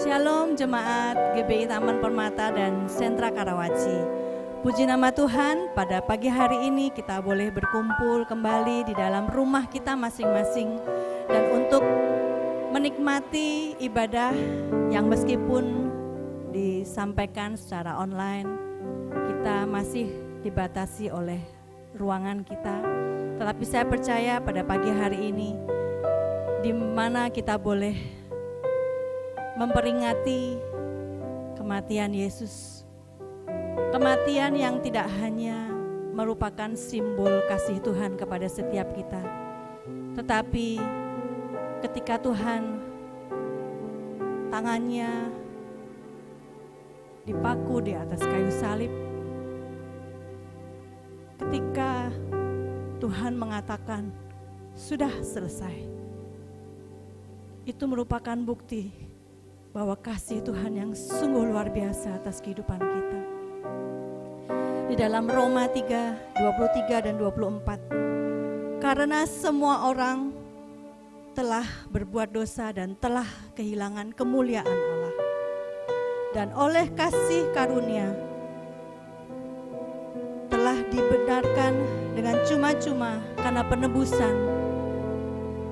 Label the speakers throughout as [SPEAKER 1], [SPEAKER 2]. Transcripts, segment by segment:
[SPEAKER 1] Shalom jemaat GBI Taman Permata dan Sentra Karawaci. Puji nama Tuhan, pada pagi hari ini kita boleh berkumpul kembali di dalam rumah kita masing-masing. Dan untuk menikmati ibadah yang meskipun disampaikan secara online, kita masih dibatasi oleh ruangan kita. Tetapi saya percaya pada pagi hari ini, di mana kita boleh memperingati kematian Yesus. Kematian yang tidak hanya merupakan simbol kasih Tuhan kepada setiap kita, tetapi ketika Tuhan tangannya dipaku di atas kayu salib, ketika Tuhan mengatakan sudah selesai, itu merupakan bukti bahwa kasih Tuhan yang sungguh luar biasa atas kehidupan kita. Di dalam Roma 3, 23 dan 24. Karena semua orang telah berbuat dosa dan telah kehilangan kemuliaan Allah. Dan oleh kasih karunia telah dibenarkan dengan cuma-cuma karena penebusan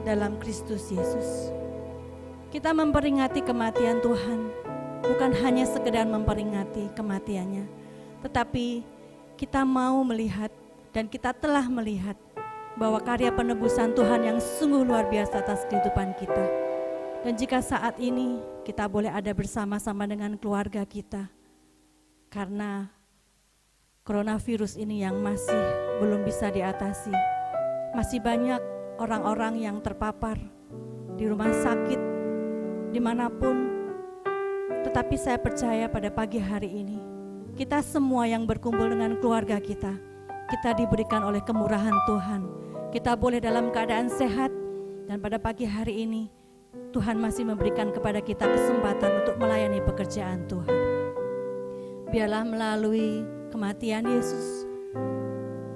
[SPEAKER 1] dalam Kristus Yesus. Kita memperingati kematian Tuhan, bukan hanya sekedar memperingati kematiannya, tetapi kita mau melihat dan kita telah melihat bahwa karya penebusan Tuhan yang sungguh luar biasa atas kehidupan kita. Dan jika saat ini kita boleh ada bersama-sama dengan keluarga kita, karena coronavirus ini yang masih belum bisa diatasi, masih banyak orang-orang yang terpapar di rumah sakit, dimanapun. Tetapi saya percaya pada pagi hari ini, kita semua yang berkumpul dengan keluarga kita diberikan oleh kemurahan Tuhan. Kita boleh dalam keadaan sehat, dan pada pagi hari ini Tuhan masih memberikan kepada kita kesempatan untuk melayani pekerjaan Tuhan. Biarlah melalui kematian Yesus,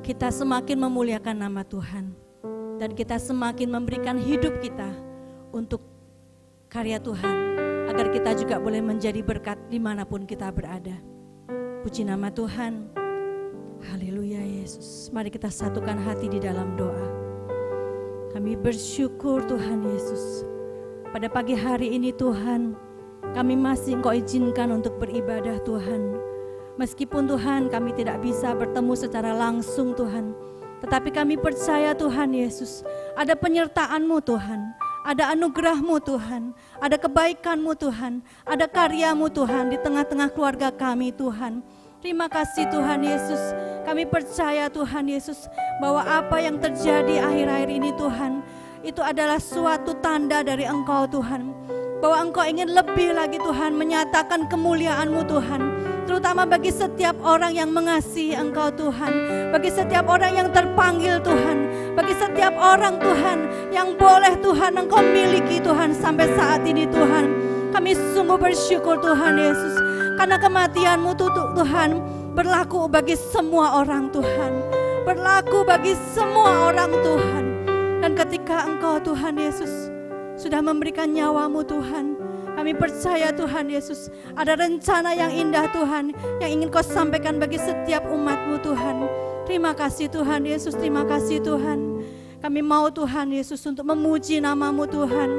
[SPEAKER 1] kita semakin memuliakan nama Tuhan, dan kita semakin memberikan hidup kita untuk karya Tuhan, agar kita juga boleh menjadi berkat dimanapun kita berada. Puji nama Tuhan. Haleluya Yesus. Mari kita satukan hati di dalam doa. Kami bersyukur Tuhan Yesus. Pada pagi hari ini Tuhan, kami masih Engkau izinkan untuk beribadah Tuhan. Meskipun Tuhan kami tidak bisa bertemu secara langsung Tuhan, tetapi kami percaya Tuhan Yesus, ada penyertaan-Mu Tuhan, ada anugerah-Mu Tuhan, ada kebaikan-Mu Tuhan, ada karya-Mu Tuhan di tengah-tengah keluarga kami Tuhan. Terima kasih Tuhan Yesus. Kami percaya Tuhan Yesus bahwa apa yang terjadi akhir-akhir ini Tuhan, itu adalah suatu tanda dari Engkau Tuhan, bahwa Engkau ingin lebih lagi Tuhan menyatakan kemuliaan-Mu Tuhan, terutama bagi setiap orang yang mengasihi Engkau Tuhan, bagi setiap orang yang terpanggil Tuhan, bagi setiap orang Tuhan yang boleh Tuhan Engkau miliki Tuhan sampai saat ini Tuhan. Kami sungguh bersyukur Tuhan Yesus, karena kematian-Mu Tuhan berlaku bagi semua orang Tuhan, berlaku bagi semua orang Tuhan. Dan ketika Engkau Tuhan Yesus sudah memberikan nyawa-Mu Tuhan, kami percaya Tuhan Yesus ada rencana yang indah Tuhan, yang ingin Kau sampaikan bagi setiap umat-Mu Tuhan. Terima kasih Tuhan Yesus, terima kasih Tuhan. Kami mau Tuhan Yesus untuk memuji nama-Mu Tuhan,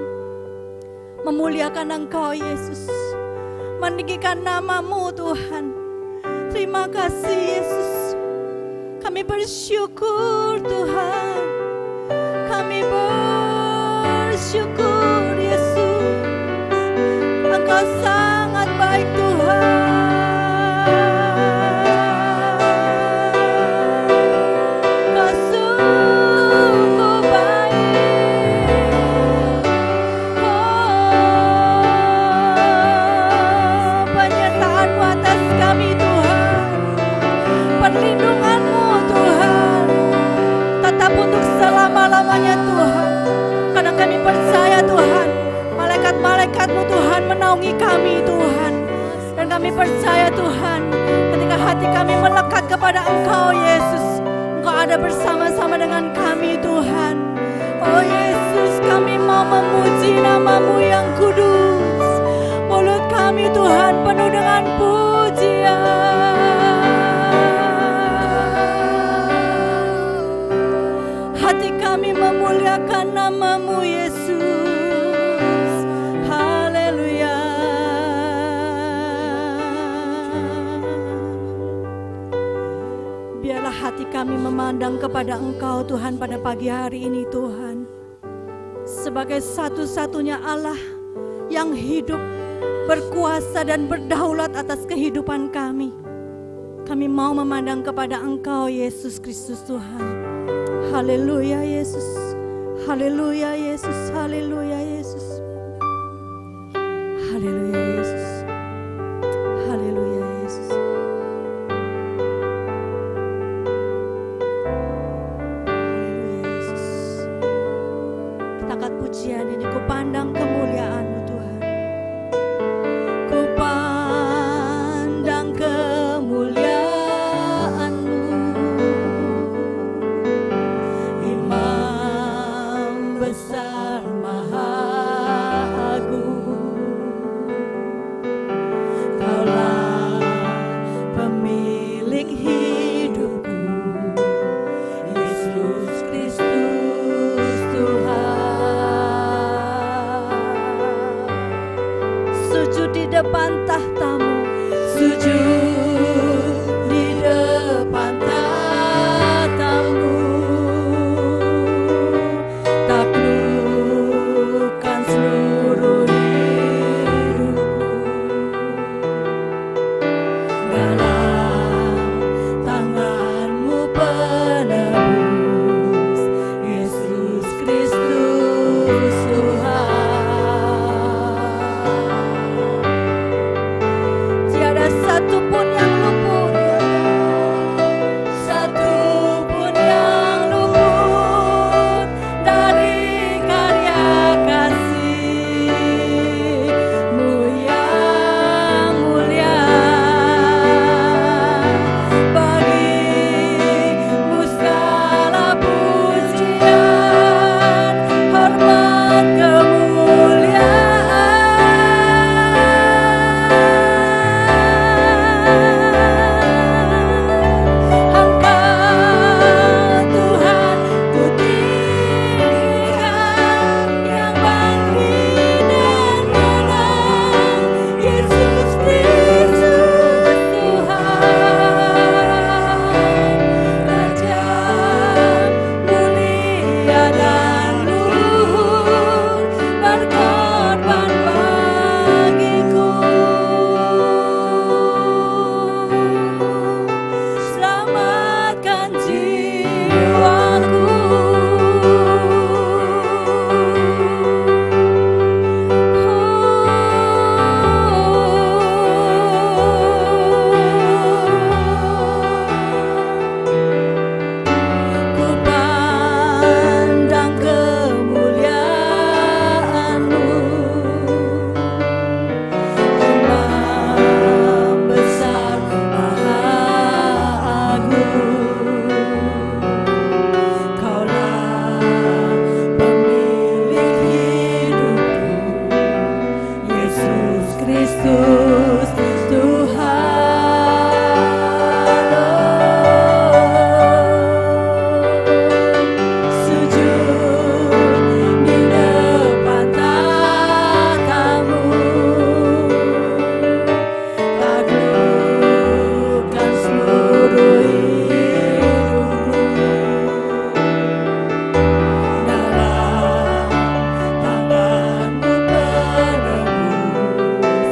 [SPEAKER 1] memuliakan Engkau Yesus, meninggikan nama-Mu Tuhan. Terima kasih Yesus. Kami bersyukur Tuhan, kami bersyukur Yesus. Engkau sangat baik Tuhan. Engkau sungguh baik. Penyertaan-Mu atas kami Tuhan, perlindungan-Mu Tuhan, tetap untuk selama-lamanya Tuhan. Karena kami percaya Tuhan, malaikat-malaikat-Mu Tuhan menaungi kami Tuhan. Dan kami percaya Tuhan, ketika hati kami melekat kepada Engkau Yesus, Engkau ada bersama-sama dengan kami Tuhan. Oh Yesus, kami mau memuji nama-Mu yang kudus. Mulut kami Tuhan penuh dengan pujian. Hati kami memuliakan nama-Mu Yesus. Haleluya. Biarlah hati kami memandang kepada Engkau Tuhan pada pagi hari ini Tuhan, sebagai satu-satunya Allah yang hidup, berkuasa dan berdaulat atas kehidupan kami. Kami mau memandang kepada Engkau Yesus Kristus Tuhan. Haleluya Yesus. Haleluya Yesus. Haleluya Yesus. Haleluya Yesus. Haleluya Yesus. Haleluya Yesus. Kita angkat pujian ini, ku pandang kemuliaan-Mu Tuhan. Ku pandang kemuliaan-Mu, Imam besar maha agung. Kaulah pemilik hidupku, Yesus Kristus Tuhan. Sujud di depan tahta-Mu, sujud di depan tahta-Mu, taklukkan seluruh hidupku. Dalam tangan-Mu penebus, Yesus Kristus Tuhan. Tiada satupun yang luput, satupun yang luput dari karya kasih-Mu yang mulia. Bagi-Mu segala pujian, hormat, kemuliaan. Engkau Tuhan ku tinggikan, yang bangkit dan menang, Yesus Kristus Tuhan. Raja mulia dan luhur, berkorban bagiku. Selamatkan jiwaku. Ku pandang kemuliaan-Mu, Imam besar maha agung. Kaulah pemilik hidupku, Yesus Kristus Tuhan. Sujud di depan tahta-Mu, taklukkan seluruh hidupku. Dalam tangan-Mu penebus,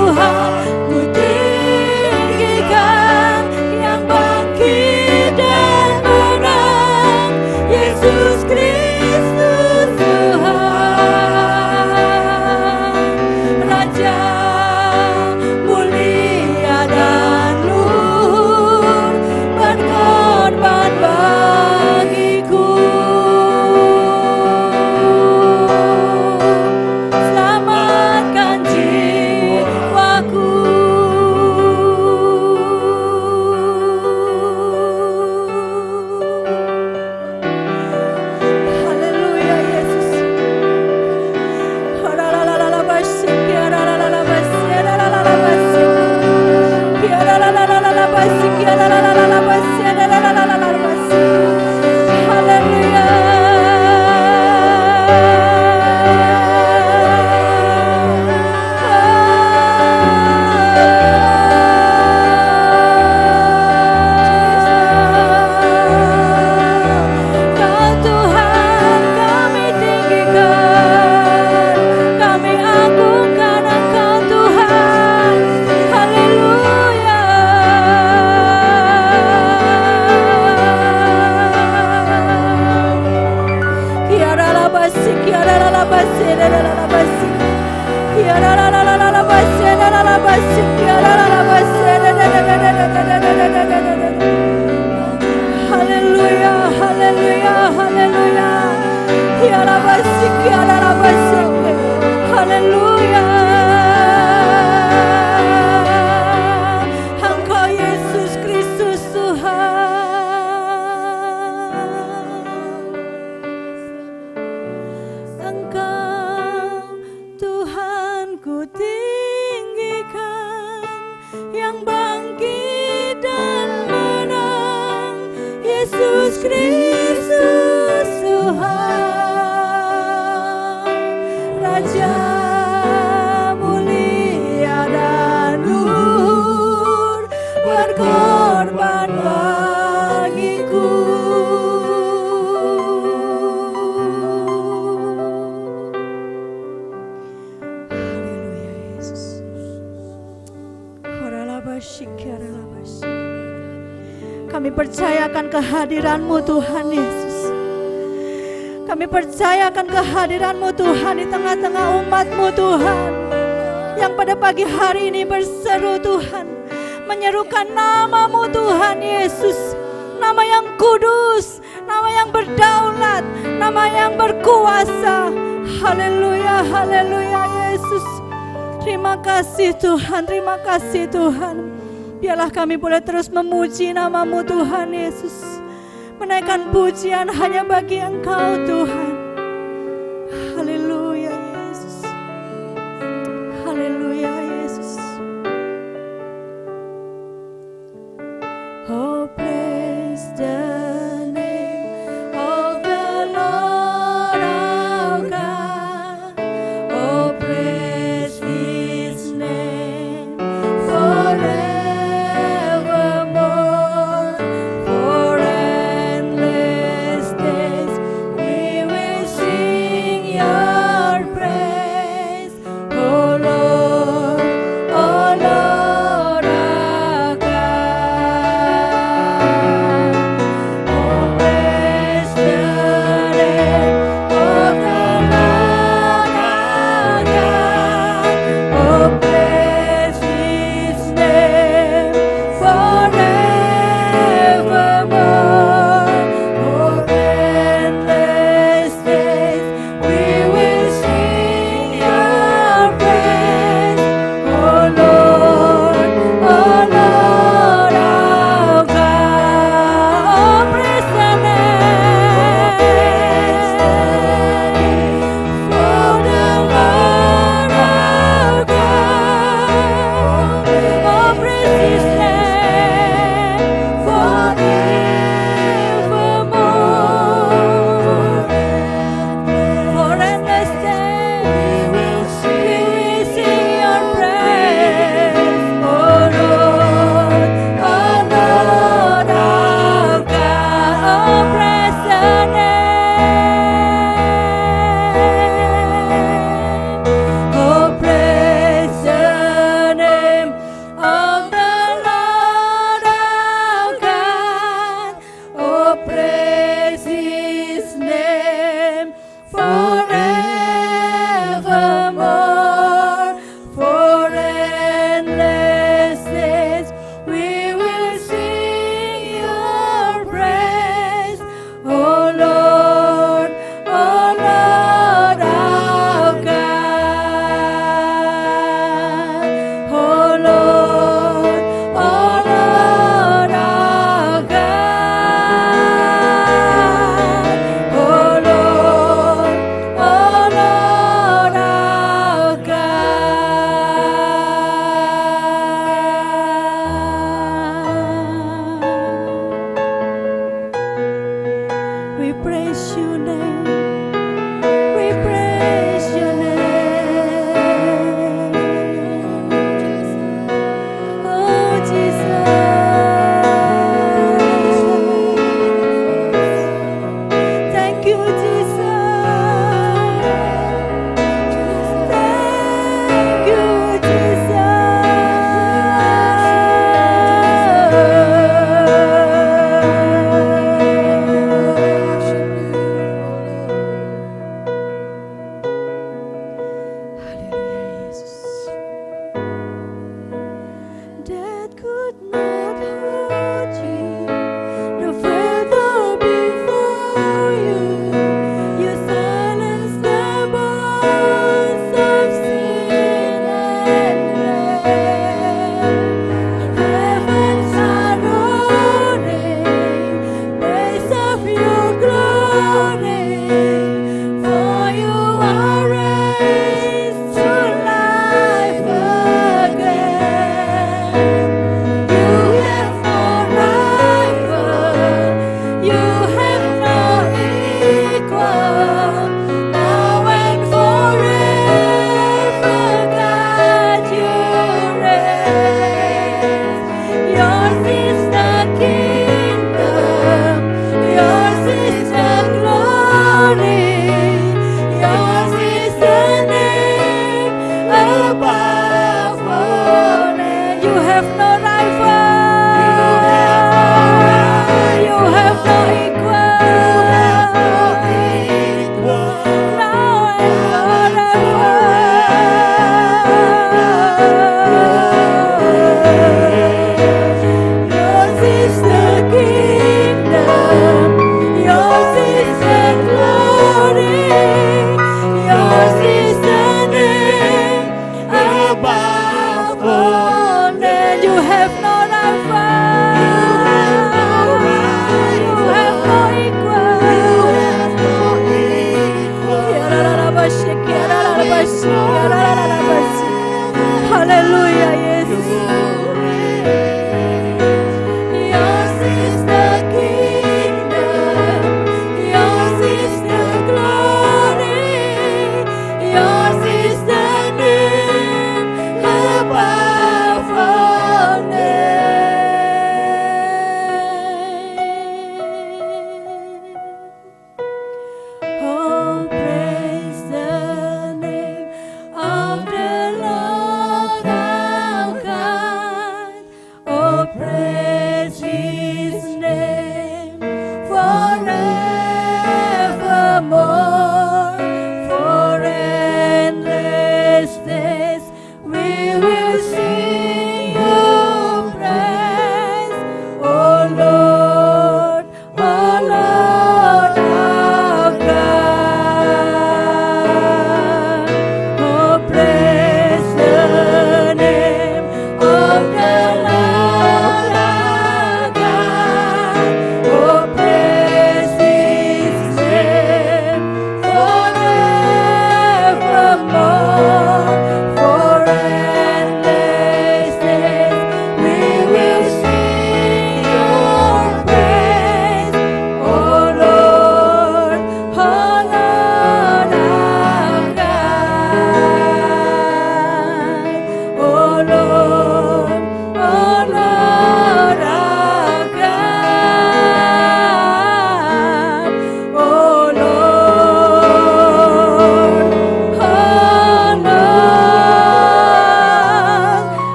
[SPEAKER 1] Tuhan ku tinggikan, yang bangkit dan menang, Yesus Kristus Tuhan, Raja mulia dan luhur, berkorban bagiku. Selamatkan jiwaku. Haleluya Yesus. Kau Tuhan kami tinggikan, kami agungkan Engkau Tuhan. Haleluya. Kiara la basi, kiara la basi, la basi. Kiara la basi, la basi, kiara la basi. Haleluya, haleluya, haleluya. Kiara basi, kiara la basi. Haleluya. Engkau Yesus Kristus Tuhan. Engkau Tuhan ku tinggikan, yang bangkit dan menang, Yesus Kristus Tuhan, Raja mulia dan luhur, berkorban bagiku. Haleluya Yesus. Kami percayakan kehadiran-Mu Tuhan Yesus. Kami percayakan kehadiran-Mu Tuhan di tengah-tengah umat-Mu Tuhan, yang pada pagi hari ini berseru Tuhan, menyerukan nama-Mu Tuhan Yesus, nama yang kudus, nama yang berdaulat, nama yang berkuasa. Haleluya, haleluya Yesus. Terima kasih Tuhan, terima kasih Tuhan. Biarlah kami boleh terus memuji nama-Mu Tuhan Yesus, menaikkan pujian hanya bagi Engkau Tuhan. Haleluya Yesus. Haleluya Yesus. Oh praise the name of the Lord our God. Oh praise His name forevermore. For endless days we will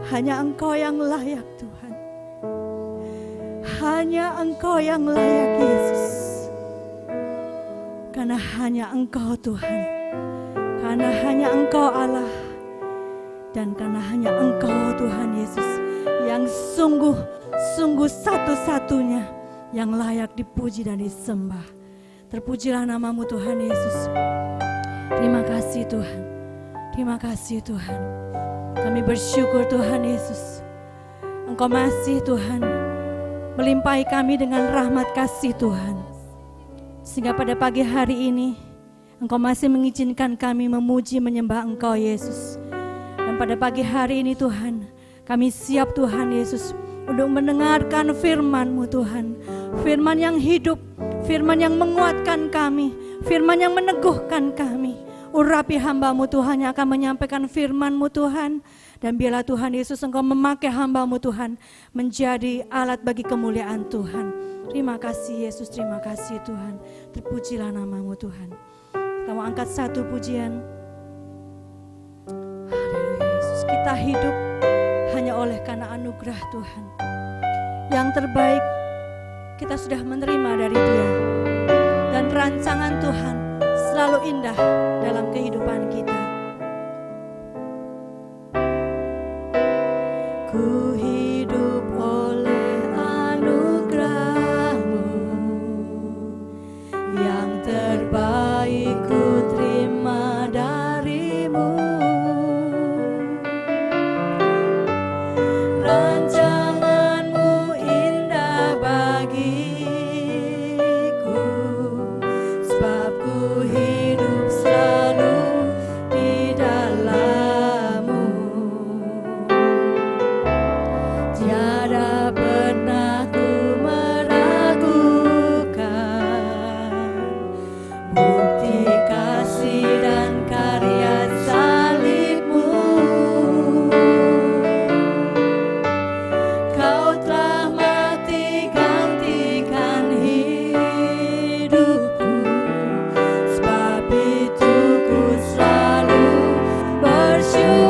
[SPEAKER 1] Hanya Engkau yang layak Tuhan. Hanya Engkau yang layak Yesus. Karena hanya Engkau Tuhan. Karena hanya Engkau Allah. Dan karena hanya Engkau Tuhan Yesus yang sungguh satu-satunya yang layak dipuji dan disembah. Terpujilah namamu Tuhan Yesus. Terima kasih Tuhan. Terima kasih Tuhan. Kami bersyukur Tuhan Yesus. Engkau masih Tuhan melimpahi kami dengan rahmat kasih Tuhan. Sehingga pada pagi hari ini Engkau masih mengizinkan kami memuji menyembah Engkau Yesus. Dan pada pagi hari ini Tuhan, kami siap Tuhan Yesus untuk mendengarkan firman-Mu Tuhan. Firman yang hidup, firman yang menguatkan kami, firman yang meneguhkan kami. Urapi hamba-Mu Tuhan yang akan menyampaikan firman-Mu Tuhan. Dan biarlah Tuhan Yesus Engkau memakai hamba-Mu Tuhan menjadi alat bagi kemuliaan Tuhan. Terima kasih Yesus, terima kasih Tuhan. Terpujilah namamu Tuhan. Kita mau angkat satu pujian. Haleluya Yesus, kita hidup hanya oleh karena anugerah Tuhan. Yang terbaik kita sudah menerima dari Dia. Dan rancangan Tuhan selalu indah dalam kehidupan kita. Ku hidup oleh anugerah-Mu, yang terbaik ku terima dari-Mu. Rancangan-Mu indah bagiku, sebab ku hidup selalu di dalam-Mu. Tiada pernah ku meragukan bukti kasih dan karya salib-Mu. Kau telah mati gantikan hidupku, sebab itu ku selalu bersyukur.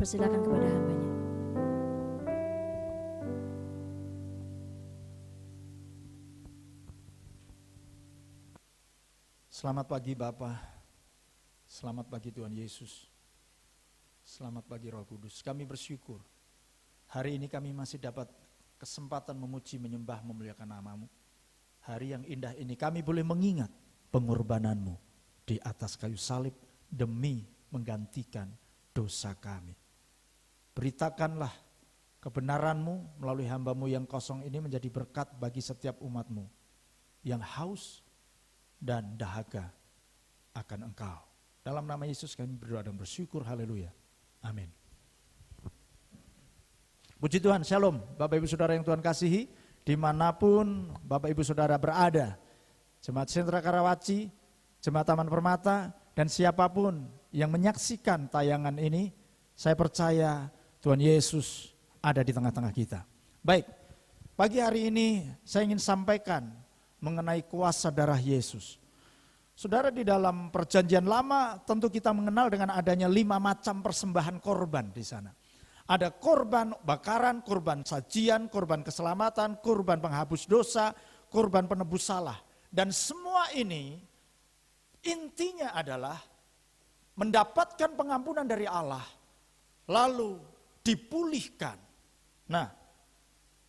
[SPEAKER 1] Persilakan kepada hambanya.
[SPEAKER 2] Selamat pagi Bapak. Selamat pagi Tuhan Yesus. Selamat pagi Roh Kudus. Kami bersyukur hari ini kami masih dapat kesempatan memuji, menyembah, memuliakan nama-Mu. Hari yang indah ini kami boleh mengingat pengorbanan-Mu di atas kayu salib demi menggantikan dosa kami. Beritakanlah kebenaran-Mu melalui hamba-Mu yang kosong ini menjadi berkat bagi setiap umat-Mu yang haus dan dahaga akan Engkau. Dalam nama Yesus kami berdoa dan bersyukur, haleluya, amin. Puji Tuhan, shalom Bapak Ibu Saudara yang Tuhan kasihi, dimanapun Bapak Ibu Saudara berada, Jemaat Sentra Karawaci, Jemaat Taman Permata, dan siapapun yang menyaksikan tayangan ini, saya percaya Tuhan Yesus ada di tengah-tengah kita. Baik, pagi hari ini saya ingin sampaikan mengenai kuasa darah Yesus. Saudara, di dalam perjanjian lama tentu kita mengenal dengan adanya 5 macam persembahan korban di sana. Ada korban bakaran, korban sajian, korban keselamatan, korban penghapus dosa, korban penebus salah. Dan semua ini intinya adalah mendapatkan pengampunan dari Allah, lalu dipulihkan. Nah,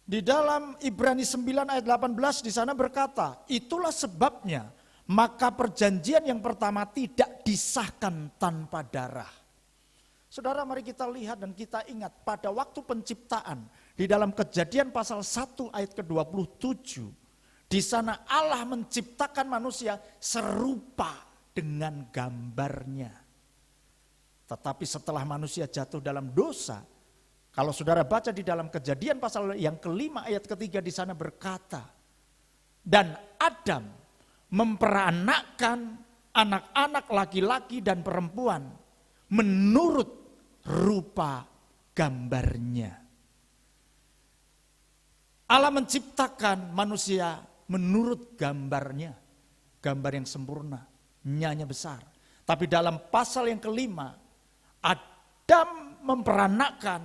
[SPEAKER 2] di dalam Ibrani 9 ayat 18 di sana berkata, itulah sebabnya maka perjanjian yang pertama tidak disahkan tanpa darah. Saudara, mari kita lihat dan kita ingat pada waktu penciptaan di dalam Kejadian pasal 1 ayat ke-27, di sana Allah menciptakan manusia serupa dengan gambarnya. Tetapi setelah manusia jatuh dalam dosa, kalau saudara baca di dalam Kejadian pasal yang ke-5 ayat ke-3 di sana berkata, dan Adam memperanakkan anak-anak laki-laki dan perempuan menurut rupa gambarnya. Allah menciptakan manusia menurut gambarnya, gambar yang sempurna, nyanya besar. Tapi dalam pasal yang ke-5, Adam memperanakkan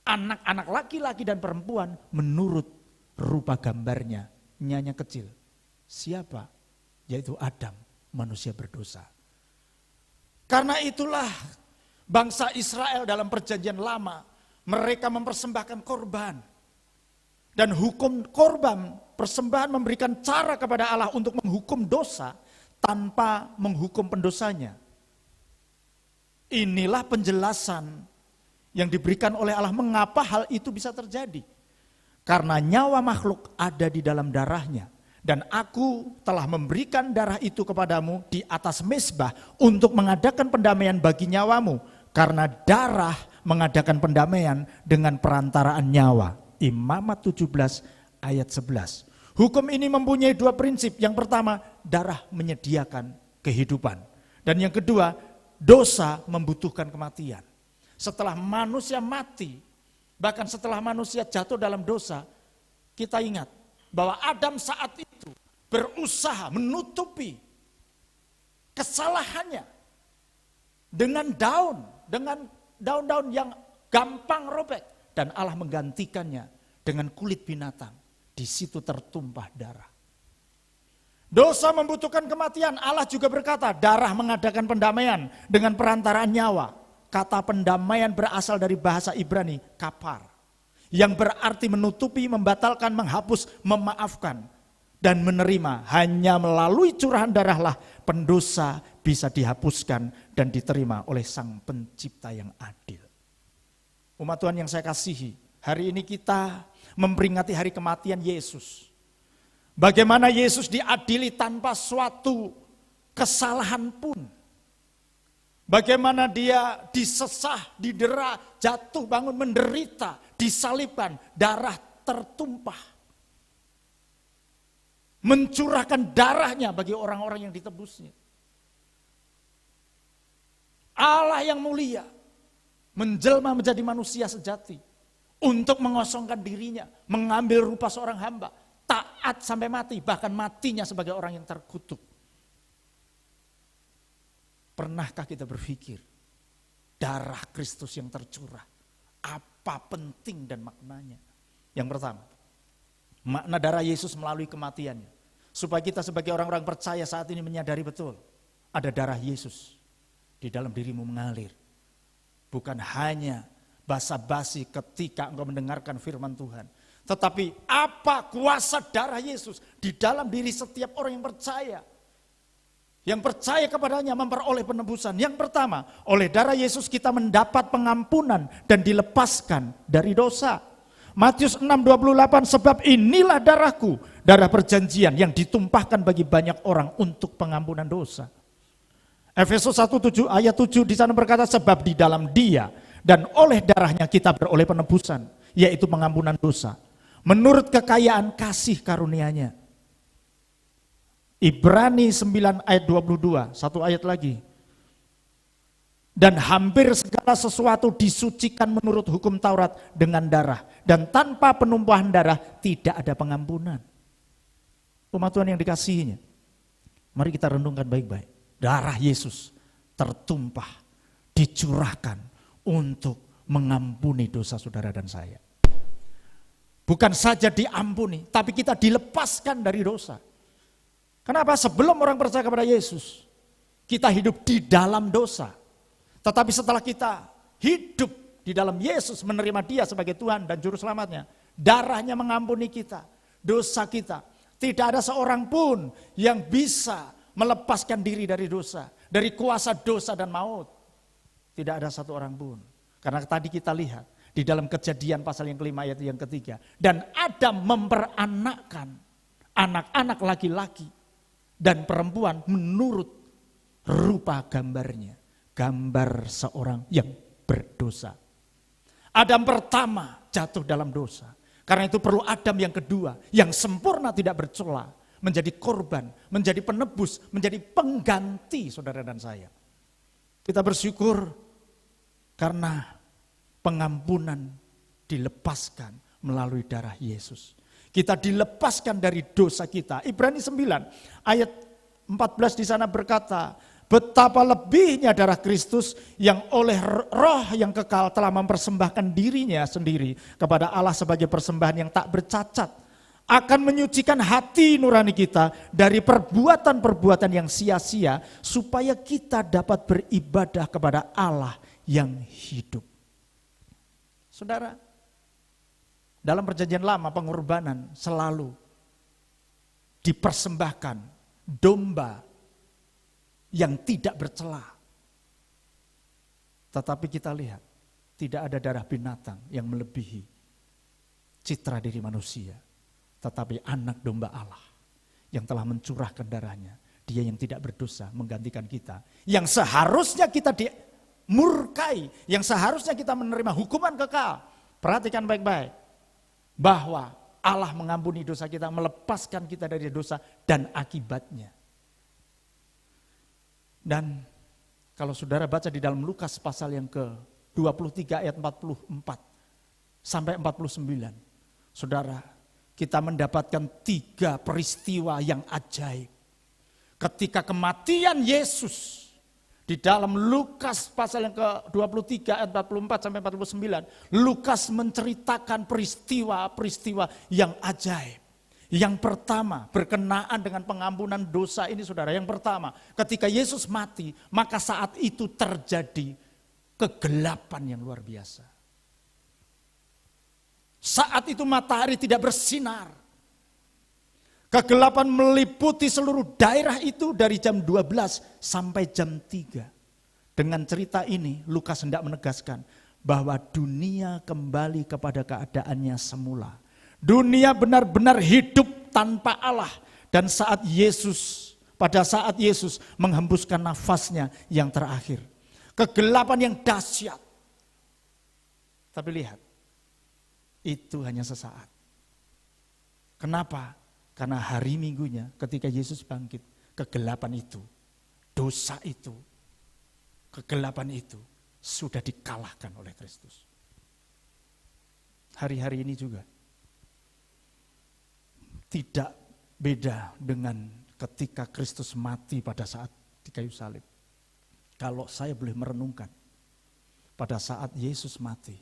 [SPEAKER 2] anak-anak laki-laki dan perempuan menurut rupa gambarnya, nyanya kecil. Siapa? Yaitu Adam, manusia berdosa. Karena itulah bangsa Israel dalam perjanjian lama, mereka mempersembahkan korban. Dan hukum korban, persembahan memberikan cara kepada Allah untuk menghukum dosa tanpa menghukum pendosanya. Inilah penjelasan yang diberikan oleh Allah mengapa hal itu bisa terjadi. Karena nyawa makhluk ada di dalam darahnya. Dan aku telah memberikan darah itu kepadamu di atas mezbah untuk mengadakan pendamaian bagi nyawamu. Karena darah mengadakan pendamaian dengan perantaraan nyawa. Imamat 17 ayat 11. Hukum ini mempunyai 2 prinsip. Yang pertama, darah menyediakan kehidupan. Dan yang kedua, dosa membutuhkan kematian. Setelah manusia mati, bahkan setelah manusia jatuh dalam dosa, kita ingat bahwa Adam saat itu berusaha menutupi kesalahannya dengan daun-daun yang gampang robek, dan Allah menggantikannya dengan kulit binatang. Di situ tertumpah darah. Dosa membutuhkan kematian. Allah juga berkata, darah mengadakan pendamaian dengan perantaraan nyawa. Kata pendamaian berasal dari bahasa Ibrani, kapar, yang berarti menutupi, membatalkan, menghapus, memaafkan, dan menerima. Hanya melalui curahan darahlah pendosa bisa dihapuskan dan diterima oleh Sang Pencipta yang adil. Umat Tuhan yang saya kasihi, hari ini kita memperingati hari kematian Yesus. Bagaimana Yesus diadili tanpa suatu kesalahan pun. Bagaimana dia disesah, didera, jatuh, bangun, menderita, disalibkan, darah tertumpah. Mencurahkan darahnya bagi orang-orang yang ditebusnya. Allah yang mulia menjelma menjadi manusia sejati untuk mengosongkan dirinya, mengambil rupa seorang hamba, taat sampai mati, bahkan matinya sebagai orang yang terkutuk. Pernahkah kita berpikir darah Kristus yang tercurah, apa penting dan maknanya? Yang pertama, makna darah Yesus melalui kematiannya. Supaya kita sebagai orang-orang percaya saat ini menyadari betul, ada darah Yesus di dalam dirimu mengalir. Bukan hanya basa-basi ketika engkau mendengarkan firman Tuhan. Tetapi apa kuasa darah Yesus di dalam diri setiap orang yang percaya. Yang percaya kepadanya memperoleh penebusan. Yang pertama, oleh darah Yesus kita mendapat pengampunan dan dilepaskan dari dosa. Matius 6:28, sebab inilah darahku, darah perjanjian yang ditumpahkan bagi banyak orang untuk pengampunan dosa. Efesus 1:7 ayat 7 di sana berkata, sebab di dalam Dia dan oleh darahnya kita beroleh penebusan, yaitu pengampunan dosa, menurut kekayaan kasih karunia-Nya. Ibrani 9 ayat 22, satu ayat lagi. Dan hampir segala sesuatu disucikan menurut hukum Taurat dengan darah. Dan tanpa penumpahan darah tidak ada pengampunan. Umat Tuhan yang dikasihinya, mari kita renungkan baik-baik. Darah Yesus tertumpah, dicurahkan untuk mengampuni dosa saudara dan saya. Bukan saja diampuni, tapi kita dilepaskan dari dosa. Kenapa? Sebelum orang percaya kepada Yesus, kita hidup di dalam dosa. Tetapi setelah kita hidup di dalam Yesus, menerima Dia sebagai Tuhan dan Juru Selamatnya, darahnya mengampuni kita, dosa kita. Tidak ada seorang pun yang bisa melepaskan diri dari dosa, dari kuasa dosa dan maut. Tidak ada satu orang pun. Karena tadi kita lihat di dalam Kejadian pasal yang kelima ayat yang ketiga. Dan Adam memperanakkan anak-anak laki-laki dan perempuan menurut rupa gambarnya. Gambar seorang yang berdosa. Adam pertama jatuh dalam dosa. Karena itu perlu Adam yang kedua, yang sempurna tidak bercela, menjadi korban, menjadi penebus, menjadi pengganti saudara dan saya. Kita bersyukur karena pengampunan dilepaskan melalui darah Yesus. Kita dilepaskan dari dosa kita. Ibrani 9 ayat 14 di sana berkata, betapa lebihnya darah Kristus yang oleh roh yang kekal telah mempersembahkan dirinya sendiri kepada Allah sebagai persembahan yang tak bercacat. Akan menyucikan hati nurani kita dari perbuatan-perbuatan yang sia-sia supaya kita dapat beribadah kepada Allah yang hidup. Saudara, dalam perjanjian lama pengorbanan selalu dipersembahkan domba yang tidak bercela. Tetapi kita lihat tidak ada darah binatang yang melebihi citra diri manusia. Tetapi anak domba Allah yang telah mencurahkan darahnya. Dia yang tidak berdosa menggantikan kita. Yang seharusnya kita dimurkai, yang seharusnya kita menerima hukuman kekal. Perhatikan baik-baik. Bahwa Allah mengampuni dosa kita, melepaskan kita dari dosa dan akibatnya. Dan kalau saudara baca di dalam Lukas pasal yang ke-23 ayat 44 sampai 49. Saudara, kita mendapatkan 3 peristiwa yang ajaib. Ketika kematian Yesus di dalam Lukas pasal yang ke-23 ayat 44 sampai 49, Lukas menceritakan peristiwa-peristiwa yang ajaib. Yang pertama berkenaan dengan pengampunan dosa ini saudara. Yang pertama, ketika Yesus mati, maka saat itu terjadi kegelapan yang luar biasa. Saat itu matahari tidak bersinar. Kegelapan meliputi seluruh daerah itu dari jam 12 sampai jam 3. Dengan cerita ini Lukas hendak menegaskan bahwa dunia kembali kepada keadaannya semula. Dunia benar-benar hidup tanpa Allah. Dan pada saat Yesus menghembuskan nafasnya yang terakhir. Kegelapan yang dahsyat. Tapi lihat, itu hanya sesaat. Kenapa? Karena hari Minggunya ketika Yesus bangkit, kegelapan itu, dosa itu, kegelapan itu sudah dikalahkan oleh Kristus. Hari-hari ini juga tidak beda dengan ketika Kristus mati pada saat di kayu salib. Kalau saya boleh merenungkan, pada saat Yesus mati,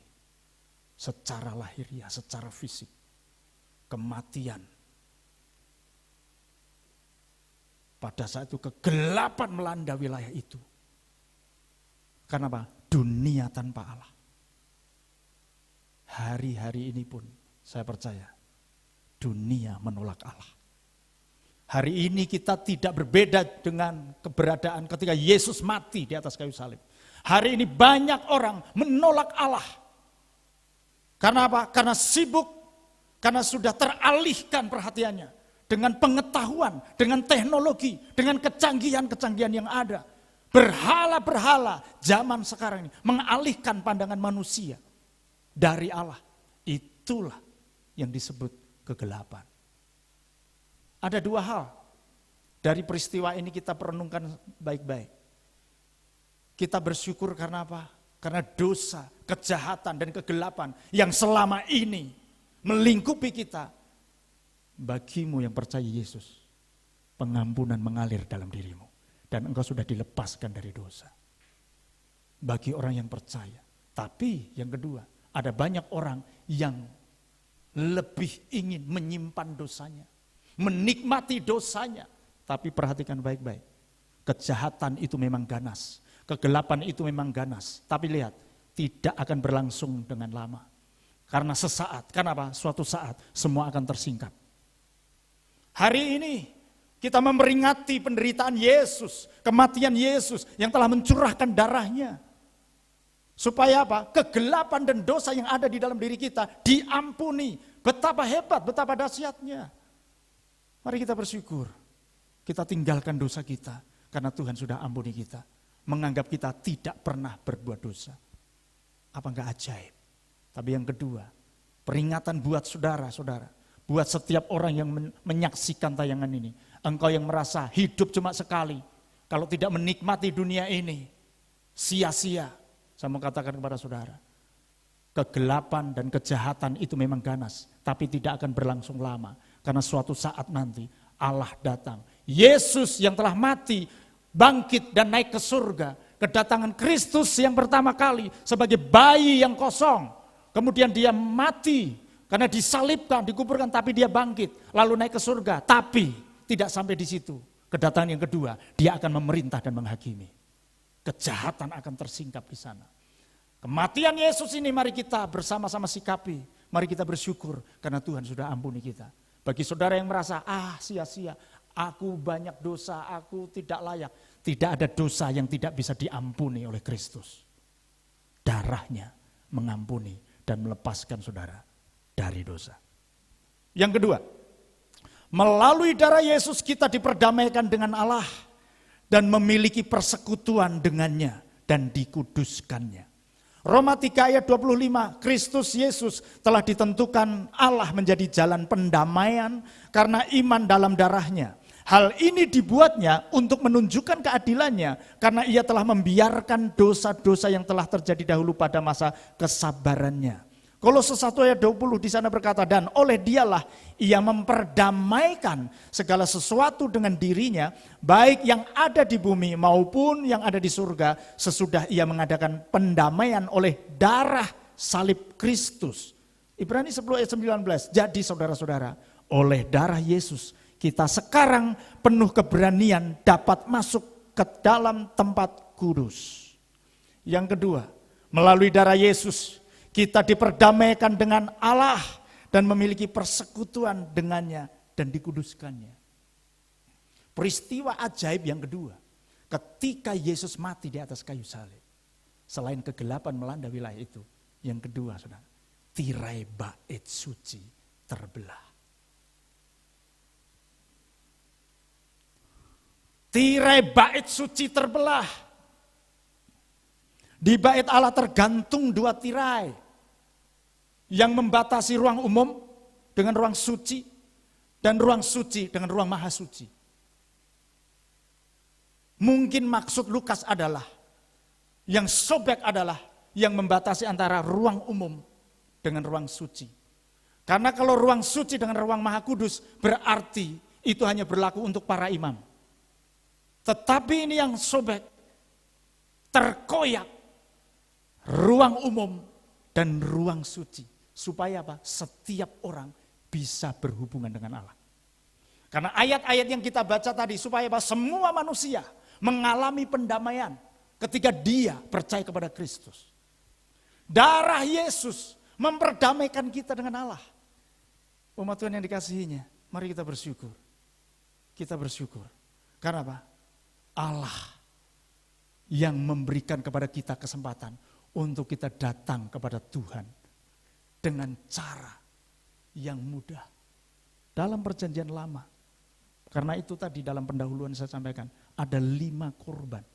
[SPEAKER 2] secara lahiriah, secara fisik, kematian, pada saat itu kegelapan melanda wilayah itu. Karena apa? Dunia tanpa Allah. Hari-hari ini pun saya percaya dunia menolak Allah. Hari ini kita tidak berbeda dengan keberadaan ketika Yesus mati di atas kayu salib. Hari ini banyak orang menolak Allah. Karena apa? Karena sibuk, karena sudah teralihkan perhatiannya dengan pengetahuan, dengan teknologi, dengan kecanggihan-kecanggihan yang ada. Berhala-berhala zaman sekarang ini mengalihkan pandangan manusia dari Allah. Itulah yang disebut kegelapan. Ada dua hal dari peristiwa ini kita perenungkan baik-baik. Kita bersyukur karena apa? Karena dosa, kejahatan, dan kegelapan yang selama ini melingkupi kita. Bagimu yang percaya Yesus, pengampunan mengalir dalam dirimu. Dan engkau sudah dilepaskan dari dosa. Bagi orang yang percaya. Tapi yang kedua, ada banyak orang yang lebih ingin menyimpan dosanya. Menikmati dosanya. Tapi perhatikan baik-baik. Kejahatan itu memang ganas. Kegelapan itu memang ganas. Tapi lihat, tidak akan berlangsung dengan lama. Karena sesaat, kenapa? Suatu saat semua akan tersingkap. Hari ini kita memperingati penderitaan Yesus, kematian Yesus yang telah mencurahkan darahnya. Supaya apa? Kegelapan dan dosa yang ada di dalam diri kita diampuni. Betapa hebat, betapa dahsyatnya. Mari kita bersyukur. Kita tinggalkan dosa kita karena Tuhan sudah ampuni kita. Menganggap kita tidak pernah berbuat dosa. Apa enggak ajaib? Tapi yang kedua, peringatan buat saudara-saudara. Buat setiap orang yang menyaksikan tayangan ini. Engkau yang merasa hidup cuma sekali. Kalau tidak menikmati dunia ini, sia-sia. Saya mau katakan kepada saudara, kegelapan dan kejahatan itu memang ganas. Tapi tidak akan berlangsung lama. Karena suatu saat nanti Allah datang. Yesus yang telah mati, bangkit dan naik ke surga. Kedatangan Kristus yang pertama kali sebagai bayi yang kosong. Kemudian dia mati. Karena disalibkan, dikuburkan, tapi dia bangkit. Lalu naik ke surga. Tapi tidak sampai di situ. Kedatangan yang kedua, dia akan memerintah dan menghakimi. Kejahatan akan tersingkap di sana. Kematian Yesus ini mari kita bersama-sama sikapi. Mari kita bersyukur karena Tuhan sudah ampuni kita. Bagi saudara yang merasa, sia-sia, aku banyak dosa, aku tidak layak. Tidak ada dosa yang tidak bisa diampuni oleh Kristus. Darahnya mengampuni dan melepaskan saudara dari dosa. Yang kedua, melalui darah Yesus kita diperdamaikan dengan Allah dan memiliki persekutuan dengannya dan dikuduskannya. Roma 3 ayat 25, Kristus Yesus telah ditentukan Allah menjadi jalan pendamaian karena iman dalam darahnya. Hal ini dibuatnya untuk menunjukkan keadilannya karena ia telah membiarkan dosa-dosa yang telah terjadi dahulu pada masa kesabarannya. Kolose 1 ayat 20 di sana berkata, dan oleh dialah ia memperdamaikan segala sesuatu dengan dirinya, baik yang ada di bumi maupun yang ada di surga, sesudah ia mengadakan pendamaian oleh darah salib Kristus. Ibrani 10 ayat 19, jadi saudara-saudara, oleh darah Yesus kita sekarang penuh keberanian dapat masuk ke dalam tempat kudus. Yang kedua, melalui darah Yesus kita diperdamaikan dengan Allah dan memiliki persekutuan dengannya dan dikuduskannya. Peristiwa ajaib yang kedua, ketika Yesus mati di atas kayu salib. Selain kegelapan melanda wilayah itu, yang kedua saudara, tirai bait suci terbelah. Tirai bait suci terbelah. Di bait Allah tergantung dua tirai. Yang membatasi ruang umum dengan ruang suci. Dan ruang suci dengan ruang maha suci. Mungkin maksud Lukas adalah, yang sobek adalah yang membatasi antara ruang umum dengan ruang suci. Karena kalau ruang suci dengan ruang maha kudus berarti itu hanya berlaku untuk para imam. Tetapi ini yang sobek, terkoyak ruang umum dan ruang suci. Supaya apa? Setiap orang bisa berhubungan dengan Allah. Karena ayat-ayat yang kita baca tadi, supaya apa? Semua manusia mengalami pendamaian. ketika dia percaya kepada Kristus. Darah Yesus memperdamaikan kita dengan Allah. Umat Tuhan yang dikasihinya, mari kita bersyukur. Kita bersyukur. Karena apa? Allah yang memberikan kepada kita kesempatan untuk kita datang kepada Tuhan dengan cara yang mudah. Dalam perjanjian lama. Karena itu tadi dalam pendahuluan saya sampaikan, ada 5 korban.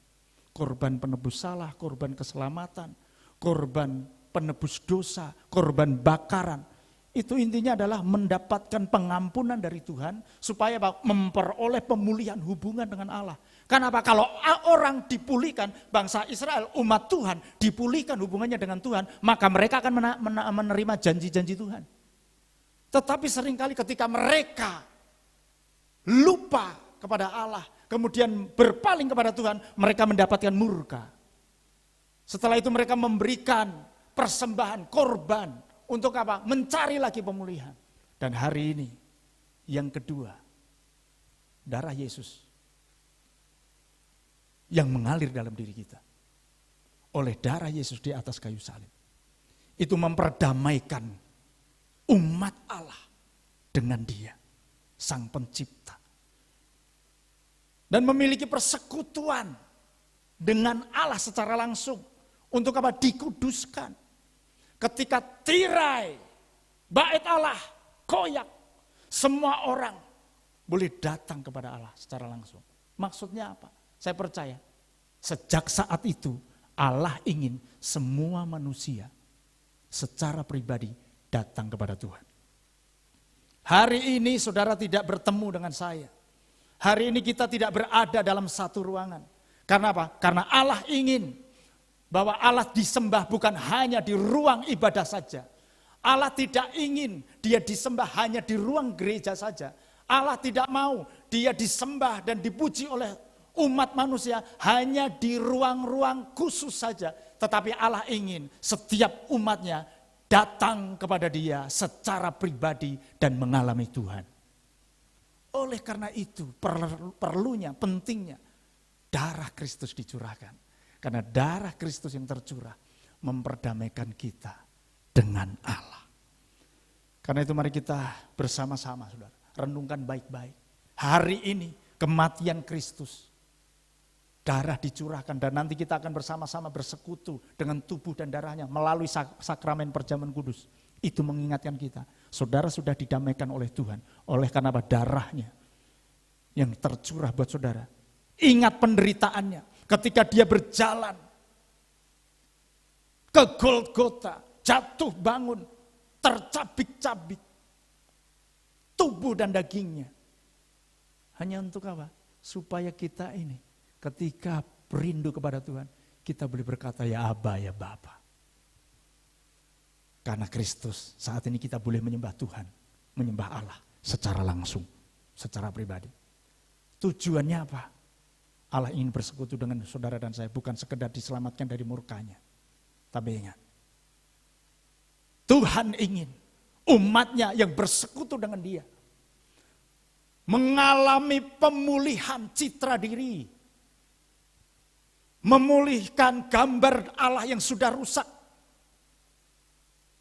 [SPEAKER 2] Korban penebus salah, korban keselamatan, korban penebus dosa, korban bakaran. Itu intinya adalah mendapatkan pengampunan dari Tuhan supaya memperoleh pemulihan hubungan dengan Allah. Kenapa? Kalau orang dipulihkan, bangsa Israel, umat Tuhan dipulihkan hubungannya dengan Tuhan, maka mereka akan menerima janji-janji Tuhan. Tetapi seringkali ketika mereka lupa kepada Allah, kemudian berpaling kepada Tuhan, mereka mendapatkan murka. Setelah itu mereka memberikan persembahan, korban. Untuk apa? Mencari lagi pemulihan. Dan hari ini yang kedua, darah Yesus yang mengalir dalam diri kita. Oleh darah Yesus di atas kayu salib. Itu memperdamaikan umat Allah dengan Dia, Sang Pencipta. Dan memiliki persekutuan dengan Allah secara langsung. Untuk apa? Dikuduskan. Ketika tirai bait Allah koyak, semua orang boleh datang kepada Allah secara langsung. Maksudnya apa? Saya percaya sejak saat itu Allah ingin semua manusia secara pribadi datang kepada Tuhan. Hari ini saudara tidak bertemu dengan saya. Hari ini kita tidak berada dalam satu ruangan. Karena apa? Karena Allah ingin bahwa Allah disembah bukan hanya di ruang ibadah saja. Allah tidak ingin dia disembah hanya di ruang gereja saja. Allah tidak mau dia disembah dan dipuji oleh umat manusia hanya di ruang-ruang khusus saja. Tetapi Allah ingin setiap umatnya datang kepada dia secara pribadi dan mengalami Tuhan. Oleh karena itu perlunya, pentingnya darah Kristus dicurahkan. Karena darah Kristus yang tercurah memperdamaikan kita dengan Allah. Karena itu mari kita bersama-sama saudara, renungkan baik-baik. Hari ini kematian Kristus, darah dicurahkan dan nanti kita akan bersama-sama bersekutu dengan tubuh dan darahnya melalui sakramen perjamuan kudus. Itu mengingatkan kita, saudara sudah didamaikan oleh Tuhan. Oleh karena darahnya yang tercurah buat saudara. Ingat penderitaannya. Ketika dia berjalan ke Golgota, jatuh bangun, tercabik-cabik, tubuh dan dagingnya. Hanya untuk apa? Supaya kita ini ketika berindu kepada Tuhan, kita boleh berkata ya Aba, ya Bapa. Karena Kristus saat ini kita boleh menyembah Tuhan, menyembah Allah secara langsung, secara pribadi. Tujuannya apa? Allah ingin bersekutu dengan saudara dan saya, bukan sekedar diselamatkan dari murkanya. Tapi ingat, Tuhan ingin umatnya yang bersekutu dengan dia mengalami pemulihan citra diri, memulihkan gambar Allah yang sudah rusak.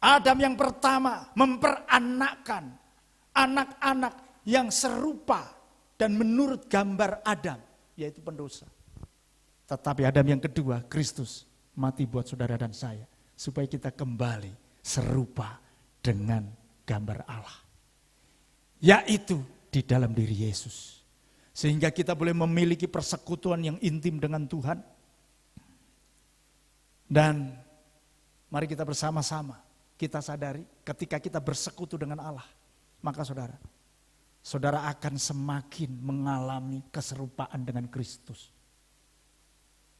[SPEAKER 2] Adam yang pertama memperanakkan anak-anak yang serupa dan menurut gambar Adam, yaitu pendosa. Tetapi Adam yang kedua, Kristus, mati buat saudara dan saya. Supaya kita kembali serupa dengan gambar Allah. Yaitu di dalam diri Yesus. Sehingga kita boleh memiliki persekutuan yang intim dengan Tuhan. Dan mari kita bersama-sama, kita sadari ketika kita bersekutu dengan Allah. Maka saudara akan semakin mengalami keserupaan dengan Kristus.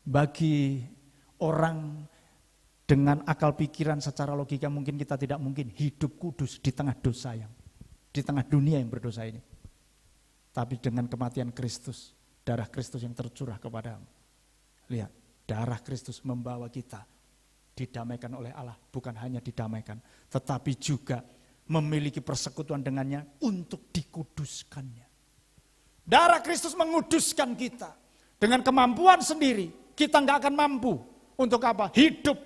[SPEAKER 2] Bagi orang dengan akal pikiran secara logika mungkin kita tidak mungkin hidup kudus di tengah dosa di tengah dunia yang berdosa ini. Tapi dengan kematian Kristus, darah Kristus yang tercurah kepadamu. Lihat, darah Kristus membawa kita didamaikan oleh Allah. Bukan hanya didamaikan, tetapi juga memiliki persekutuan dengannya untuk dikuduskannya. Darah Kristus menguduskan kita. Dengan kemampuan sendiri, kita nggak akan mampu untuk apa? Hidup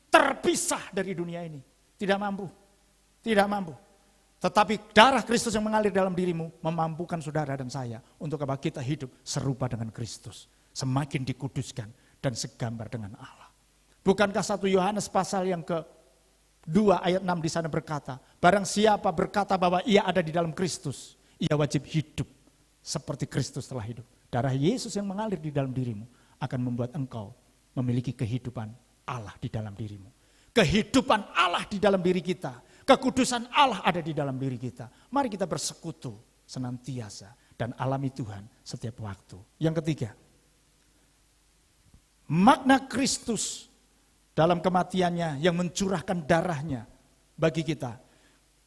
[SPEAKER 2] terpisah dari dunia ini. Tidak mampu. Tidak mampu. Tetapi darah Kristus yang mengalir dalam dirimu memampukan saudara dan saya untuk apa? Kita hidup serupa dengan Kristus. Semakin dikuduskan dan segambar dengan Allah. Bukankah 1 Yohanes pasal yang ke-2 ayat 6 di sana berkata, barang siapa berkata bahwa ia ada di dalam Kristus, ia wajib hidup seperti Kristus telah hidup. Darah Yesus yang mengalir di dalam dirimu akan membuat engkau memiliki kehidupan Allah di dalam dirimu. Kehidupan Allah di dalam diri kita. Kekudusan Allah ada di dalam diri kita. Mari kita bersekutu senantiasa dan alami Tuhan setiap waktu. Yang ketiga, makna Kristus dalam kematiannya yang mencurahkan darahnya bagi kita.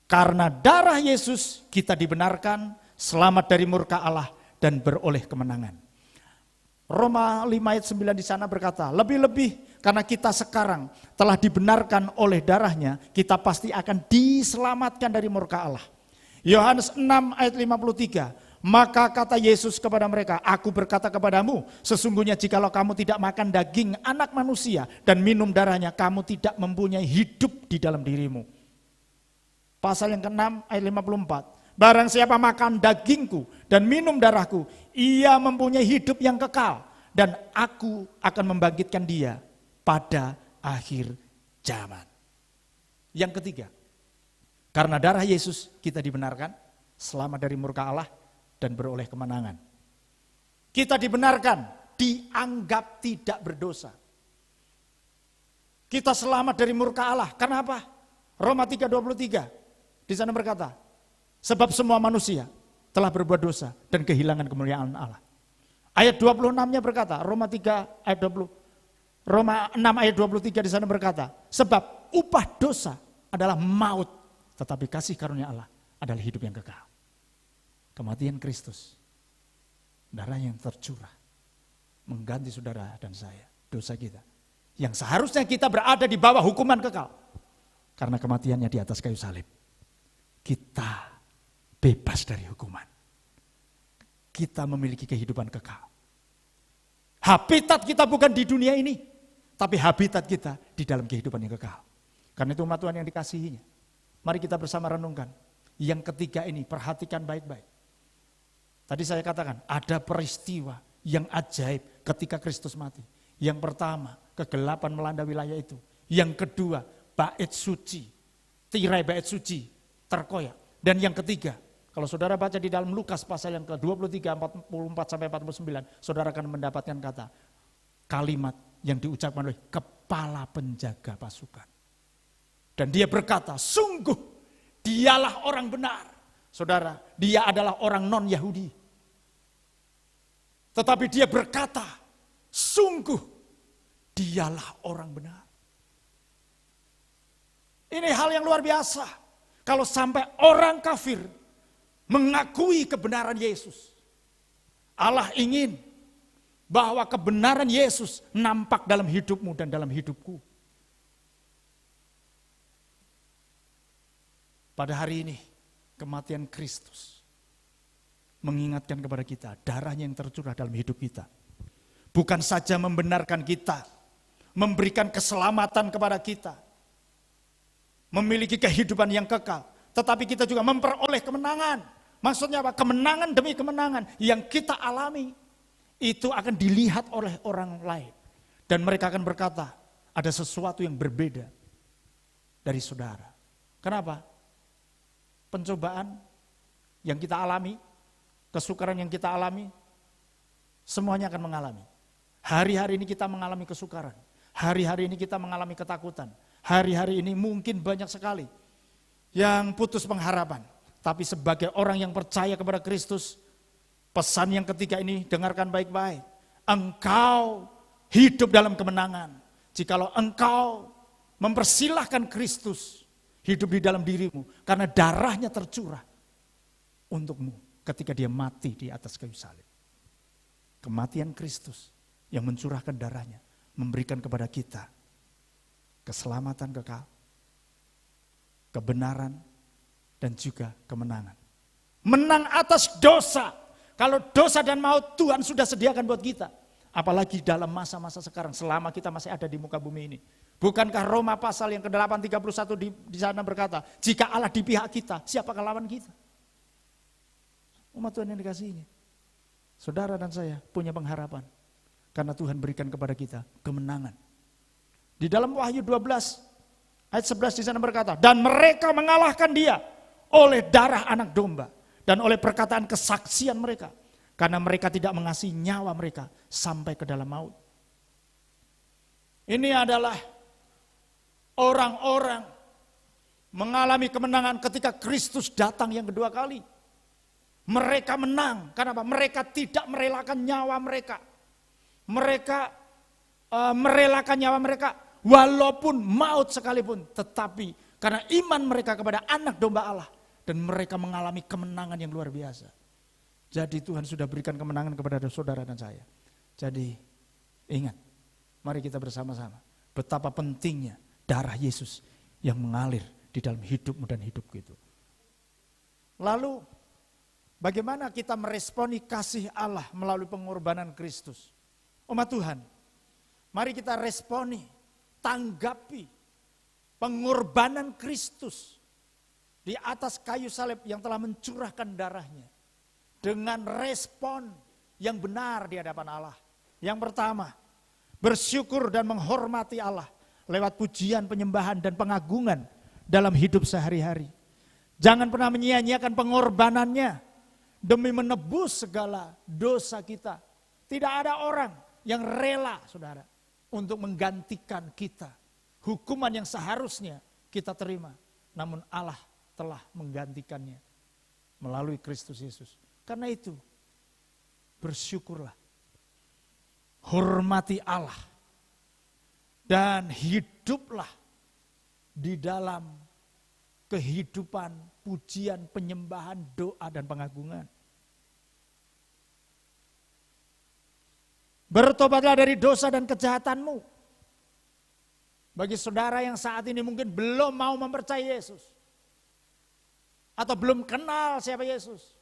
[SPEAKER 2] Karena darah Yesus kita dibenarkan, selamat dari murka Allah dan beroleh kemenangan. Roma 5 ayat 9 di sana berkata, lebih-lebih karena kita sekarang telah dibenarkan oleh darahnya, kita pasti akan diselamatkan dari murka Allah. Yohanes 6 ayat 53, maka kata Yesus kepada mereka, aku berkata kepadamu, sesungguhnya jikalau kamu tidak makan daging anak manusia dan minum darahnya, kamu tidak mempunyai hidup di dalam dirimu. Pasal yang ke-6 ayat 54, barang siapa makan dagingku dan minum darahku, ia mempunyai hidup yang kekal dan aku akan membangkitkan dia pada akhir zaman. Yang ketiga, karena darah Yesus kita dibenarkan, selamat dari murka Allah dan beroleh kemenangan. Kita dibenarkan, dianggap tidak berdosa. Kita selamat dari murka Allah. Karena apa? Roma 3:23 di sana berkata, sebab semua manusia telah berbuat dosa dan kehilangan kemuliaan Allah. Ayat 26-nya berkata, Roma 6 ayat 23 di sana berkata, sebab upah dosa adalah maut, tetapi kasih karunia Allah adalah hidup yang kekal. Kematian Kristus, darah yang tercurah, mengganti saudara dan saya, dosa kita. Yang seharusnya kita berada di bawah hukuman kekal. Karena kematiannya di atas kayu salib. Kita bebas dari hukuman. Kita memiliki kehidupan kekal. Habitat kita bukan di dunia ini, tapi habitat kita di dalam kehidupan yang kekal. Karena itu umat Tuhan yang dikasihinya. Mari kita bersama renungkan. Yang ketiga ini, perhatikan baik-baik. Tadi saya katakan, ada peristiwa yang ajaib ketika Kristus mati. Yang pertama, kegelapan melanda wilayah itu. Yang kedua, bait suci, tirai bait suci terkoyak. Dan yang ketiga, kalau saudara baca di dalam Lukas pasal yang ke-23, 44-49, saudara akan mendapatkan kalimat yang diucapkan oleh kepala penjaga pasukan. Dan dia berkata, sungguh dialah orang benar. Saudara, dia adalah orang non-Yahudi. Tetapi dia berkata, sungguh dialah orang benar. Ini hal yang luar biasa. Kalau sampai orang kafir mengakui kebenaran Yesus. Allah ingin bahwa kebenaran Yesus nampak dalam hidupmu dan dalam hidupku. Pada hari ini, kematian Kristus mengingatkan kepada kita, darahnya yang tercurah dalam hidup kita. Bukan saja membenarkan kita, memberikan keselamatan kepada kita, memiliki kehidupan yang kekal, tetapi kita juga memperoleh kemenangan. Maksudnya apa? Kemenangan demi kemenangan yang kita alami, itu akan dilihat oleh orang lain. Dan mereka akan berkata, ada sesuatu yang berbeda dari saudara. Kenapa? Pencobaan yang kita alami, kesukaran yang kita alami, semuanya akan mengalami. Hari-hari ini kita mengalami kesukaran. Hari-hari ini kita mengalami ketakutan. Hari-hari ini mungkin banyak sekali yang putus pengharapan. Tapi sebagai orang yang percaya kepada Kristus, pesan yang ketiga ini dengarkan baik-baik. Engkau hidup dalam kemenangan. Jikalau engkau mempersilahkan Kristus hidup di dalam dirimu. Karena darahnya tercurah untukmu ketika dia mati di atas kayu salib. Kematian Kristus yang mencurahkan darahnya memberikan kepada kita keselamatan kekal, kebenaran, dan juga kemenangan. Menang atas dosa. Kalau dosa dan maut Tuhan sudah sediakan buat kita. Apalagi dalam masa-masa sekarang selama kita masih ada di muka bumi ini. Bukankah Roma pasal yang ke-8 31 di sana berkata, jika Allah di pihak kita, siapakah lawan kita? Umat Tuhan yang dikasihi ini. Saudara dan saya punya pengharapan. Karena Tuhan berikan kepada kita kemenangan. Di dalam Wahyu 12 ayat 11 di sana berkata, dan mereka mengalahkan dia oleh darah anak domba dan oleh perkataan kesaksian mereka. Karena mereka tidak mengasihi nyawa mereka sampai ke dalam maut. Ini adalah orang-orang mengalami kemenangan ketika Kristus datang yang kedua kali. Mereka menang, karena apa? Mereka tidak merelakan nyawa mereka. Mereka merelakan nyawa mereka walaupun maut sekalipun. Tetapi karena iman mereka kepada anak domba Allah. Dan mereka mengalami kemenangan yang luar biasa. Jadi Tuhan sudah berikan kemenangan kepada saudara dan saya. Jadi ingat, mari kita bersama-sama. Betapa pentingnya darah Yesus yang mengalir di dalam hidupmu dan hidupku itu. Lalu bagaimana kita meresponi kasih Allah melalui pengorbanan Kristus? Umat Tuhan, mari kita responi, tanggapi pengorbanan Kristus di atas kayu salib yang telah mencurahkan darahnya dengan respon yang benar di hadapan Allah. Yang pertama, bersyukur dan menghormati Allah lewat pujian, penyembahan, dan pengagungan dalam hidup sehari-hari. Jangan pernah menyia-nyiakan pengorbanannya demi menebus segala dosa kita. Tidak ada orang yang rela, saudara, untuk menggantikan kita. Hukuman yang seharusnya kita terima. Namun Allah telah menggantikannya melalui Kristus Yesus. Karena itu, bersyukurlah. Hormati Allah. Dan hiduplah di dalam kehidupan, pujian, penyembahan, doa, dan pengagungan. Bertobatlah dari dosa dan kejahatanmu. Bagi saudara yang saat ini mungkin belum mau mempercayai Yesus. Atau belum kenal siapa Yesus.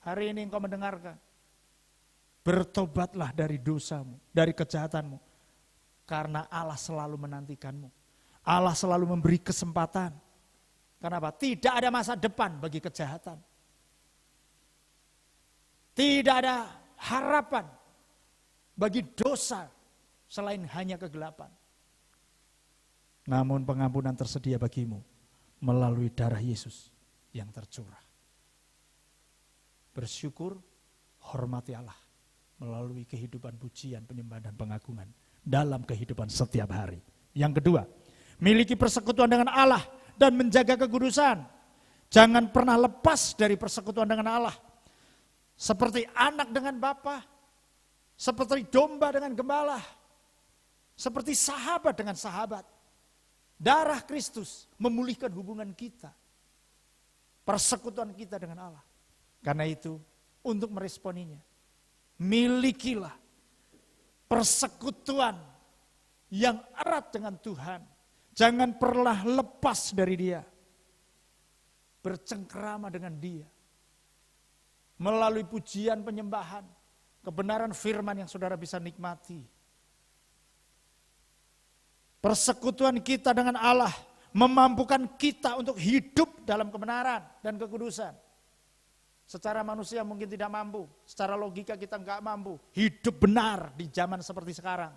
[SPEAKER 2] Hari ini engkau mendengarkan. Bertobatlah dari dosamu, dari kejahatanmu. Karena Allah selalu menantikanmu. Allah selalu memberi kesempatan. Kenapa? Tidak ada masa depan bagi kejahatan. Tidak ada harapan bagi dosa selain hanya kegelapan. Namun pengampunan tersedia bagimu melalui darah Yesus yang tercurah. Bersyukur, hormati Allah melalui kehidupan pujian, penyembahan, dan pengagungan dalam kehidupan setiap hari. Yang kedua, miliki persekutuan dengan Allah dan menjaga kekudusan. Jangan pernah lepas dari persekutuan dengan Allah. Seperti anak dengan bapa, seperti domba dengan gembala, seperti sahabat dengan sahabat. Darah Kristus memulihkan hubungan kita, persekutuan kita dengan Allah. Karena itu, untuk meresponinya, milikilah persekutuan yang erat dengan Tuhan. Jangan pernah lepas dari Dia. Bercengkerama dengan Dia. Melalui pujian, penyembahan, kebenaran firman yang saudara bisa nikmati. Persekutuan kita dengan Allah memampukan kita untuk hidup dalam kebenaran dan kekudusan. Secara manusia mungkin tidak mampu, secara logika kita enggak mampu hidup benar di zaman seperti sekarang.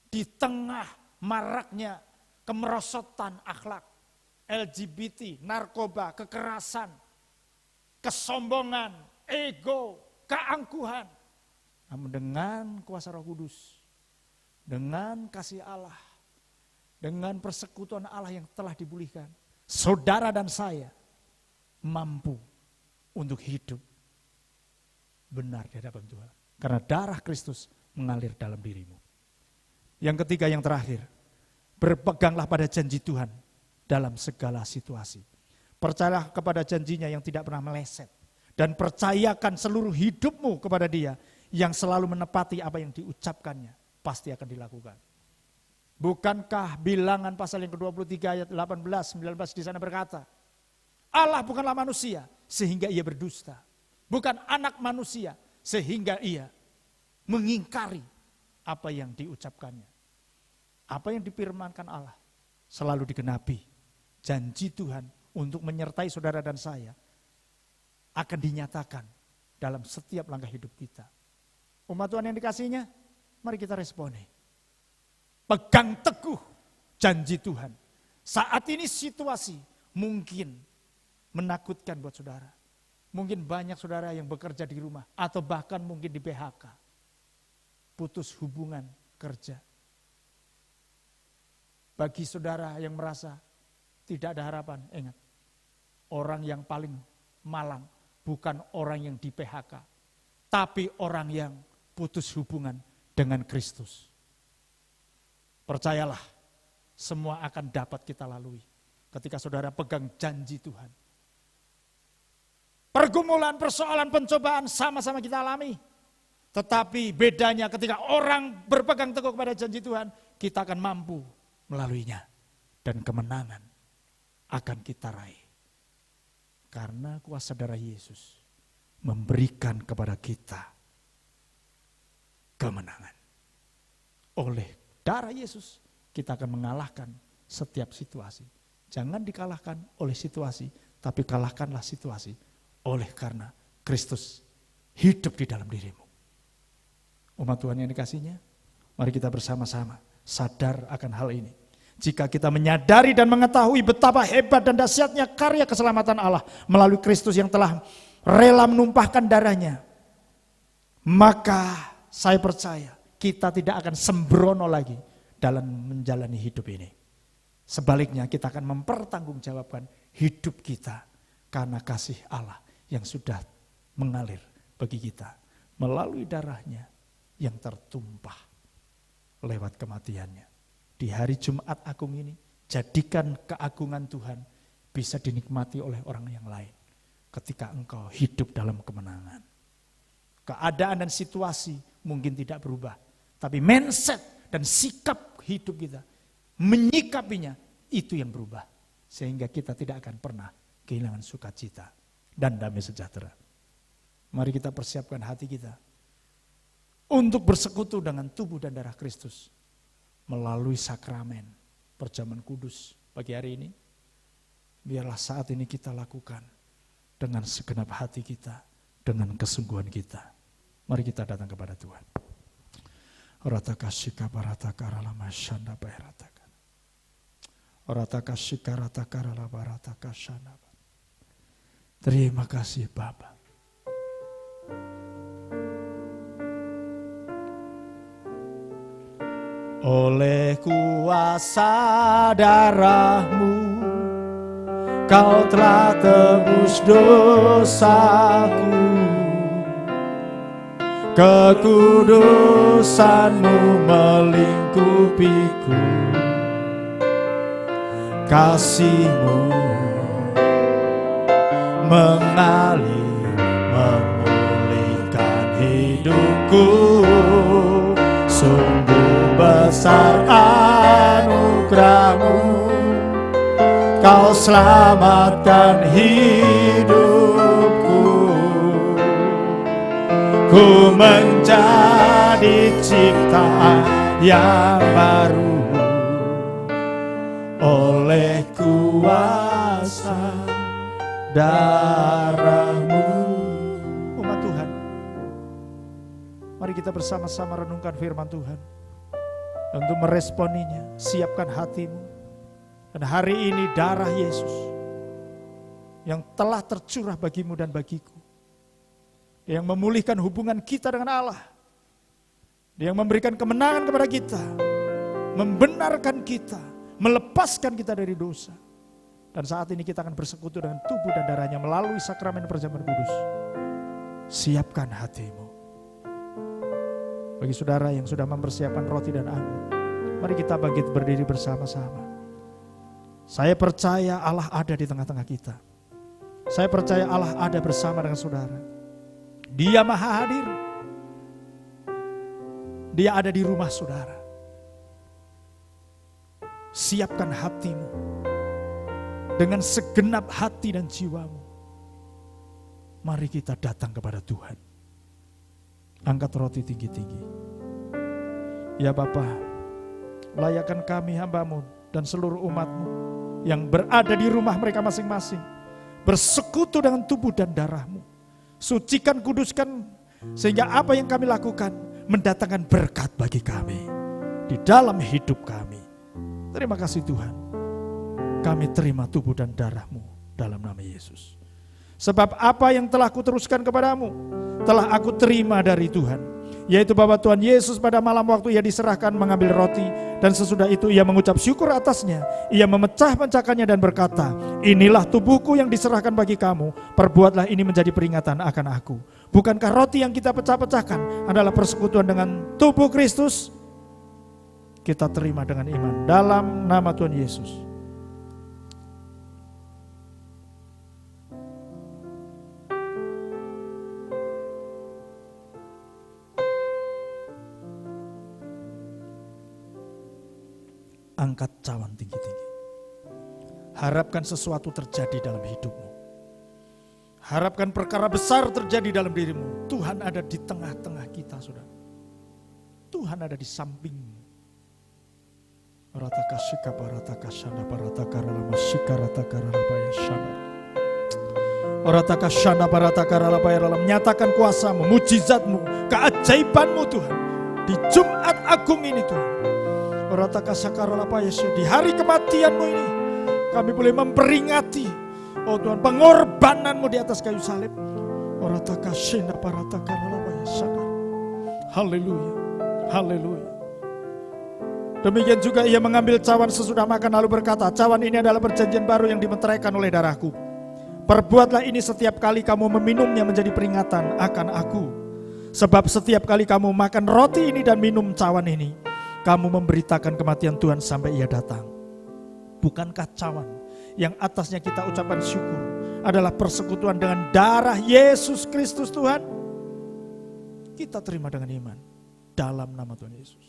[SPEAKER 2] Di tengah maraknya kemerosotan akhlak, LGBT, narkoba, kekerasan, kesombongan, ego, keangkuhan. Namun dengan kuasa Roh Kudus, dengan kasih Allah, dengan persekutuan Allah yang telah dipulihkan, saudara dan saya mampu untuk hidup benar di hadapan Tuhan. Karena darah Kristus mengalir dalam dirimu. Yang ketiga, yang terakhir, berpeganglah pada janji Tuhan dalam segala situasi. Percayalah kepada janjinya yang tidak pernah meleset. Dan percayakan seluruh hidupmu kepada Dia yang selalu menepati apa yang diucapkannya. Pasti akan dilakukan. Bukankah bilangan pasal yang ke-23 ayat 18, 19 di sana berkata, Allah bukanlah manusia sehingga Ia berdusta. Bukan anak manusia sehingga Ia mengingkari apa yang diucapkannya. Apa yang difirmankan Allah selalu digenapi. Janji Tuhan untuk menyertai saudara dan saya akan dinyatakan dalam setiap langkah hidup kita. Umat Tuhan yang dikasihinya, mari kita responi. Pegang teguh janji Tuhan. Saat ini situasi mungkin menakutkan buat saudara. Mungkin banyak saudara yang bekerja di rumah atau bahkan mungkin di PHK. Putus hubungan kerja. Bagi saudara yang merasa tidak ada harapan, ingat. Orang yang paling malang bukan orang yang di PHK. Tapi orang yang putus hubungan dengan Kristus. Percayalah, semua akan dapat kita lalui ketika saudara pegang janji Tuhan. Pergumulan, persoalan, pencobaan sama-sama kita alami. Tetapi bedanya ketika orang berpegang teguh kepada janji Tuhan, kita akan mampu melaluinya. Dan kemenangan akan kita raih. Karena kuasa darah Yesus memberikan kepada kita kemenangan. Oleh darah Yesus kita akan mengalahkan setiap situasi. Jangan dikalahkan oleh situasi, tapi kalahkanlah situasi oleh karena Kristus hidup di dalam dirimu. Umat Tuhan yang dikasihinya, mari kita bersama-sama sadar akan hal ini. Jika kita menyadari dan mengetahui betapa hebat dan dahsyatnya karya keselamatan Allah melalui Kristus yang telah rela menumpahkan darahnya, maka saya percaya kita tidak akan sembrono lagi dalam menjalani hidup ini. Sebaliknya kita akan mempertanggungjawabkan hidup kita karena kasih Allah yang sudah mengalir bagi kita melalui darahnya yang tertumpah lewat kematiannya. Di hari Jumat Agung ini, jadikan keagungan Tuhan bisa dinikmati oleh orang yang lain ketika engkau hidup dalam kemenangan. Keadaan dan situasi mungkin tidak berubah, tapi mindset dan sikap hidup kita, menyikapinya, itu yang berubah. Sehingga kita tidak akan pernah kehilangan sukacita dan damai sejahtera. Mari kita persiapkan hati kita untuk bersekutu dengan tubuh dan darah Kristus melalui sakramen perjamuan kudus pagi hari ini. Biarlah saat ini kita lakukan dengan segenap hati kita, dengan kesungguhan kita. Mari kita datang kepada Tuhan. Ratakashika baratakara lama shanda bayrataka. Ratakashika ratakara lama ratakashana. Terima kasih Bapa. Oleh kuasa darah-Mu, Kau telah tebus dosaku. Kekudusan-Mu melingkupiku. Kasih-Mu mengalir, memulihkan hidupku. Sungguh besar anugerah-Mu, Kau selamatkan hidupku. Ku menjadi ciptaan yang baru oleh kuasa darah-Mu. Umat Tuhan, mari kita bersama-sama renungkan firman Tuhan. Untuk meresponinya, siapkan hatimu. Dan hari ini darah Yesus yang telah tercurah bagimu dan bagiku, yang memulihkan hubungan kita dengan Allah, yang memberikan kemenangan kepada kita, membenarkan kita, melepaskan kita dari dosa. Dan saat ini kita akan bersekutu dengan tubuh dan darahnya melalui sakramen perjamuan kudus. Siapkan hatimu. Bagi saudara yang sudah mempersiapkan roti dan anggur, mari kita bangkit berdiri bersama-sama. Saya percaya Allah ada di tengah-tengah kita. Saya percaya Allah ada bersama dengan saudara. Dia maha hadir. Dia ada di rumah saudara. Siapkan hatimu dengan segenap hati dan jiwamu. Mari kita datang kepada Tuhan. Angkat roti tinggi-tinggi. Ya Bapa, layakkan kami hamba-Mu dan seluruh umat-Mu yang berada di rumah mereka masing-masing, bersekutu dengan tubuh dan darah-Mu. Sucikan, kuduskan, sehingga apa yang kami lakukan mendatangkan berkat bagi kami di dalam hidup kami. Terima kasih Tuhan, kami terima tubuh dan darah-Mu dalam nama Yesus. Sebab apa yang telah kuteruskan kepadamu, telah aku terima dari Tuhan, yaitu bahwa Tuhan Yesus pada malam waktu ia diserahkan mengambil roti, dan sesudah itu ia mengucap syukur atasnya, ia memecah-mecahkannya dan berkata, inilah tubuhku yang diserahkan bagi kamu, perbuatlah ini menjadi peringatan akan aku. Bukankah roti yang kita pecah-pecahkan adalah persekutuan dengan tubuh Kristus? Kita terima dengan iman dalam nama Tuhan Yesus. Angkat cawan tinggi-tinggi. Harapkan sesuatu terjadi dalam hidupmu. Harapkan perkara besar terjadi dalam dirimu. Tuhan ada di tengah-tengah kita, saudara. Tuhan ada di sampingmu. Menyatakan kuasamu, mujizatmu, keajaibanmu Tuhan. Di Jumat Agung ini Tuhan. Di hari kematianmu ini kami boleh memperingati, oh Tuhan, pengorbananmu di atas kayu salib. Haleluya, haleluya. Demikian juga ia mengambil cawan sesudah makan lalu berkata, cawan ini adalah perjanjian baru yang dimeteraikan oleh darahku. Perbuatlah ini setiap kali kamu meminumnya menjadi peringatan akan aku. Sebab setiap kali kamu makan roti ini dan minum cawan ini, kamu memberitakan kematian Tuhan sampai ia datang. Bukankah cawan yang atasnya kita ucapkan syukur adalah persekutuan dengan darah Yesus Kristus Tuhan? Kita terima dengan iman dalam nama Tuhan Yesus.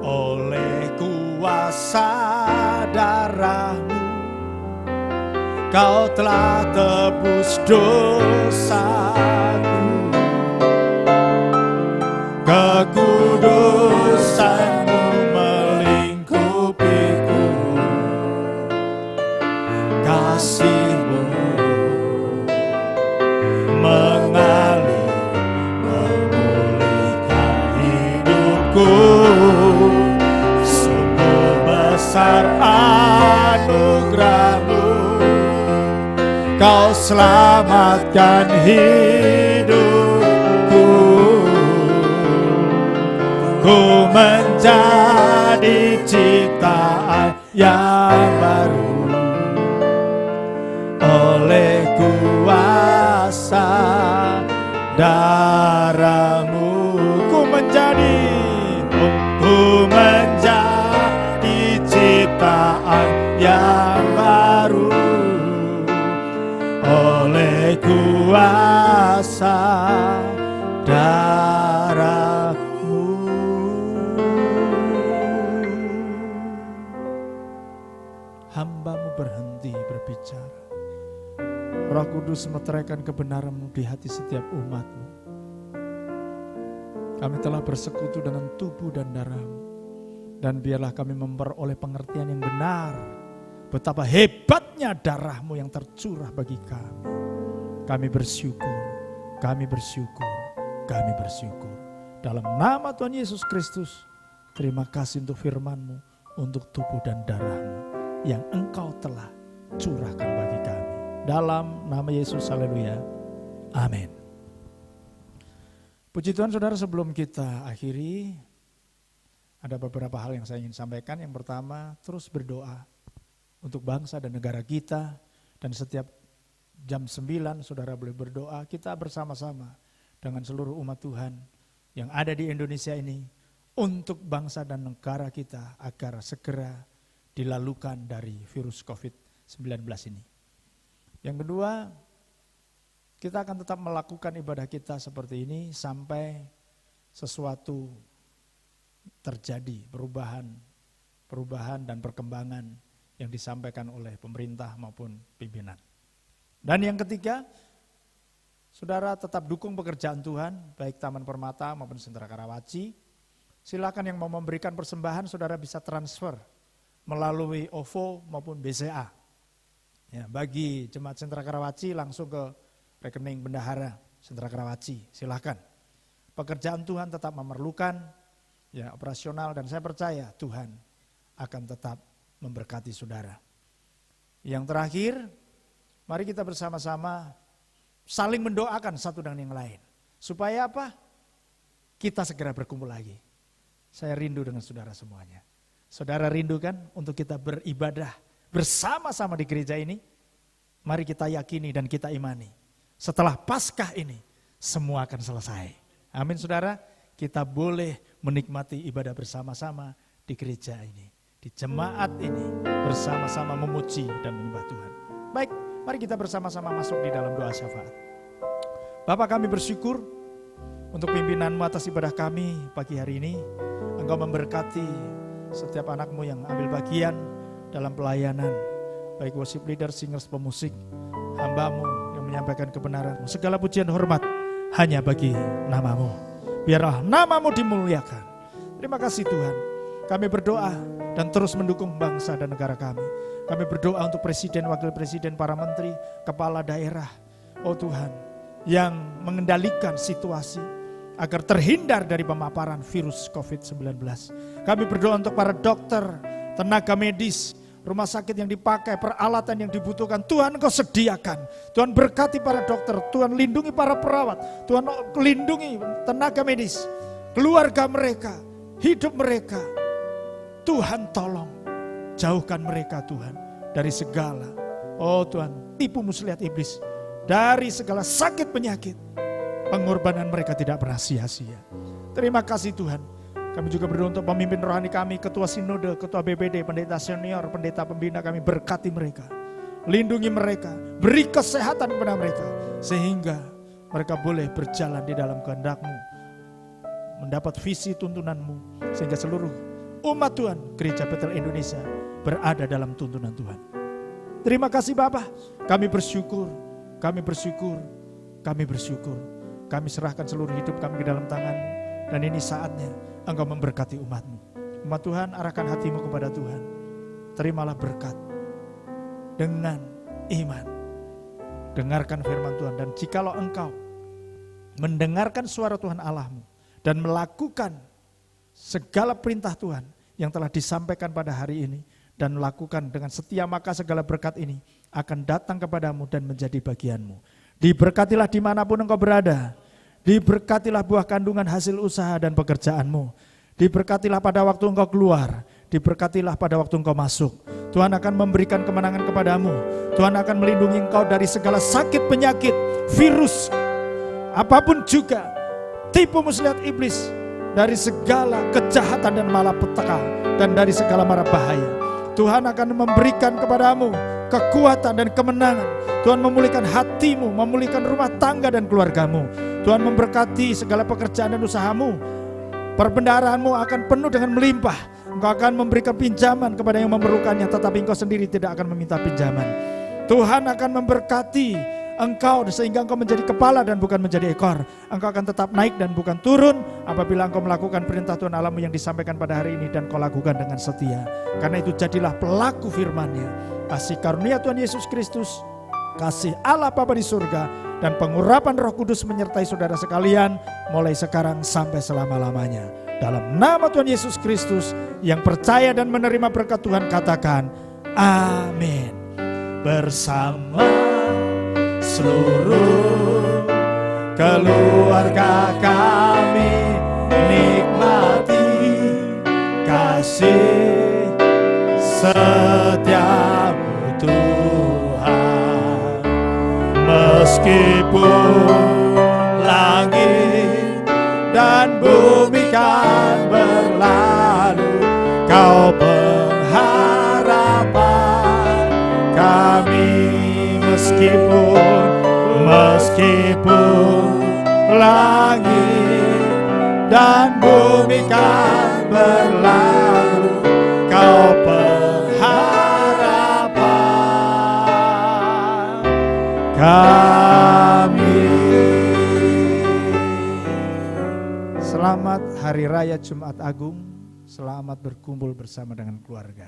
[SPEAKER 2] Oleh kuasa darah-Mu, Kau telah tebus dosaku. Kekudusan-Mu melingkupiku. Kasih-Mu mengalir memulihkan hidupku. Sungguh besar anugerah-Mu, Kau selamatkan hidupku. Ku menjadi ciptaan yang baru oleh kuasa darah-Mu. Ku menjadi ciptaan yang baru oleh kuasa darah-Mu. Hamba-Mu berhenti berbicara. Roh Kudus meteraikan kebenaran-Mu di hati setiap umat-Mu. Kami telah bersekutu dengan tubuh dan darah-Mu. Dan biarlah kami memperoleh pengertian yang benar betapa hebatnya darah-Mu yang tercurah bagi kami. Kami bersyukur, kami bersyukur, kami bersyukur. Dalam nama Tuhan Yesus Kristus, terima kasih untuk firman-Mu, untuk tubuh dan darah-Mu yang Engkau telah curahkan bagi kami. Dalam nama Yesus, haleluya, amin. Puji Tuhan saudara, sebelum kita akhiri, ada beberapa hal yang saya ingin sampaikan. Yang pertama, terus berdoa untuk bangsa dan negara kita. Dan setiap jam 9 saudara boleh berdoa, kita bersama-sama dengan seluruh umat Tuhan yang ada di Indonesia ini, untuk bangsa dan negara kita agar segera dilalukan dari virus COVID-19 ini. Yang kedua, kita akan tetap melakukan ibadah kita seperti ini sampai sesuatu terjadi, perubahan dan perkembangan yang disampaikan oleh pemerintah maupun pimpinan. Dan yang ketiga, Saudara tetap dukung pekerjaan Tuhan, baik Taman Permata maupun Sentra Karawaci. Silakan yang mau memberikan persembahan, saudara bisa transfer melalui OVO maupun BCA. Ya, bagi Jemaat Sentra Karawaci langsung ke rekening bendahara Sentra Karawaci, silakan. Pekerjaan Tuhan tetap memerlukan ya operasional, dan saya percaya Tuhan akan tetap memberkati saudara. Yang terakhir, mari kita bersama-sama saling mendoakan satu dengan yang lain. Supaya apa? Kita segera berkumpul lagi. Saya rindu dengan saudara semuanya. Saudara rindu kan untuk kita beribadah bersama-sama di gereja ini? Mari kita yakini dan kita imani. Setelah Paskah ini, semua akan selesai. Amin saudara, kita boleh menikmati ibadah bersama-sama di gereja ini. Di jemaat ini, bersama-sama memuji dan menyembah Tuhan. Baik, mari kita bersama-sama masuk di dalam doa syafaat. Bapak, kami bersyukur untuk pimpinan-Mu atas ibadah kami pagi hari ini. Engkau memberkati setiap anak-Mu yang ambil bagian dalam pelayanan, baik worship leader, singers, pemusik, hamba-Mu yang menyampaikan kebenaran-Mu. Segala pujian hormat hanya bagi nama-Mu. Biarlah nama-Mu dimuliakan. Terima kasih Tuhan. Kami berdoa dan terus mendukung bangsa dan negara kami. Kami berdoa untuk presiden, wakil presiden, para menteri, kepala daerah. Oh Tuhan, yang mengendalikan situasi agar terhindar dari pemaparan virus COVID-19. Kami berdoa untuk para dokter, tenaga medis, rumah sakit yang dipakai, peralatan yang dibutuhkan. Tuhan Engkau sediakan. Tuhan berkati para dokter, Tuhan lindungi para perawat, Tuhan lindungi tenaga medis, keluarga mereka, hidup mereka. Tuhan tolong, jauhkan mereka Tuhan dari segala, oh Tuhan, tipu muslihat iblis, dari segala sakit penyakit. Pengorbanan mereka tidak pernah sia-sia. Terima kasih Tuhan. Kami juga berdoa untuk pemimpin rohani kami, ketua sinode, ketua BPD, pendeta senior, pendeta pembina kami, berkati mereka. Lindungi mereka, beri kesehatan kepada mereka. Sehingga mereka boleh berjalan di dalam kehendak-Mu. Mendapat visi tuntunan-Mu. Sehingga seluruh umat Tuhan, Gereja Betel Indonesia berada dalam tuntunan Tuhan. Terima kasih Bapa. Kami bersyukur, kami bersyukur, kami bersyukur. Kami serahkan seluruh hidup kami ke dalam tangan-Mu. Dan ini saatnya Engkau memberkati umat-Mu. Umat Tuhan, arahkan hatimu kepada Tuhan. Terimalah berkat dengan iman. Dengarkan firman Tuhan. Dan jikalau engkau mendengarkan suara Tuhan Allahmu dan melakukan segala perintah Tuhan yang telah disampaikan pada hari ini, dan melakukan dengan setia, maka segala berkat ini akan datang kepadamu dan menjadi bagianmu. Diberkatilah dimanapun engkau berada. Diberkatilah buah kandungan hasil usaha dan pekerjaanmu. Diberkatilah pada waktu engkau keluar. Diberkatilah pada waktu engkau masuk. Tuhan akan memberikan kemenangan kepadamu. Tuhan akan melindungi engkau dari segala sakit penyakit, virus, apapun juga, tipu muslihat iblis, dari segala kejahatan dan malapetaka, dan dari segala mara bahaya. Tuhan akan memberikan kepadamu kekuatan dan kemenangan. Tuhan memulihkan hatimu, memulihkan rumah tangga dan keluargamu. Tuhan memberkati segala pekerjaan dan usahamu. Perbendaharaanmu akan penuh dengan melimpah. Engkau akan memberikan pinjaman kepada yang memerlukannya, tetapi engkau sendiri tidak akan meminta pinjaman. Tuhan akan memberkati engkau sehingga engkau menjadi kepala dan bukan menjadi ekor. Engkau akan tetap naik dan bukan turun apabila engkau melakukan perintah Tuhan Allahmu yang disampaikan pada hari ini dan kau lakukan dengan setia. Karena itu jadilah pelaku firman-Nya. Kasih karunia Tuhan Yesus Kristus, kasih Allah Bapa di surga, dan pengurapan Roh Kudus menyertai saudara sekalian mulai sekarang sampai selama-lamanya. Dalam nama Tuhan Yesus Kristus yang percaya dan menerima berkat Tuhan, katakan amin. Bersama seluruh keluarga kami nikmati kasih setiamu Tuhan. Meskipun langit dan bumi kan berlalu, Kau pengharapan kami. Meskipun langit dan bumi kan berlalu, Kau pengharapan kami. Selamat Hari Raya Jumat Agung, selamat berkumpul bersama dengan keluarga.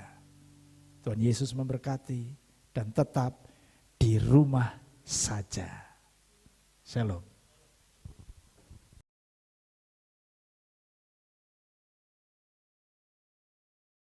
[SPEAKER 2] Tuhan Yesus memberkati dan tetap di rumah saja. Shalom.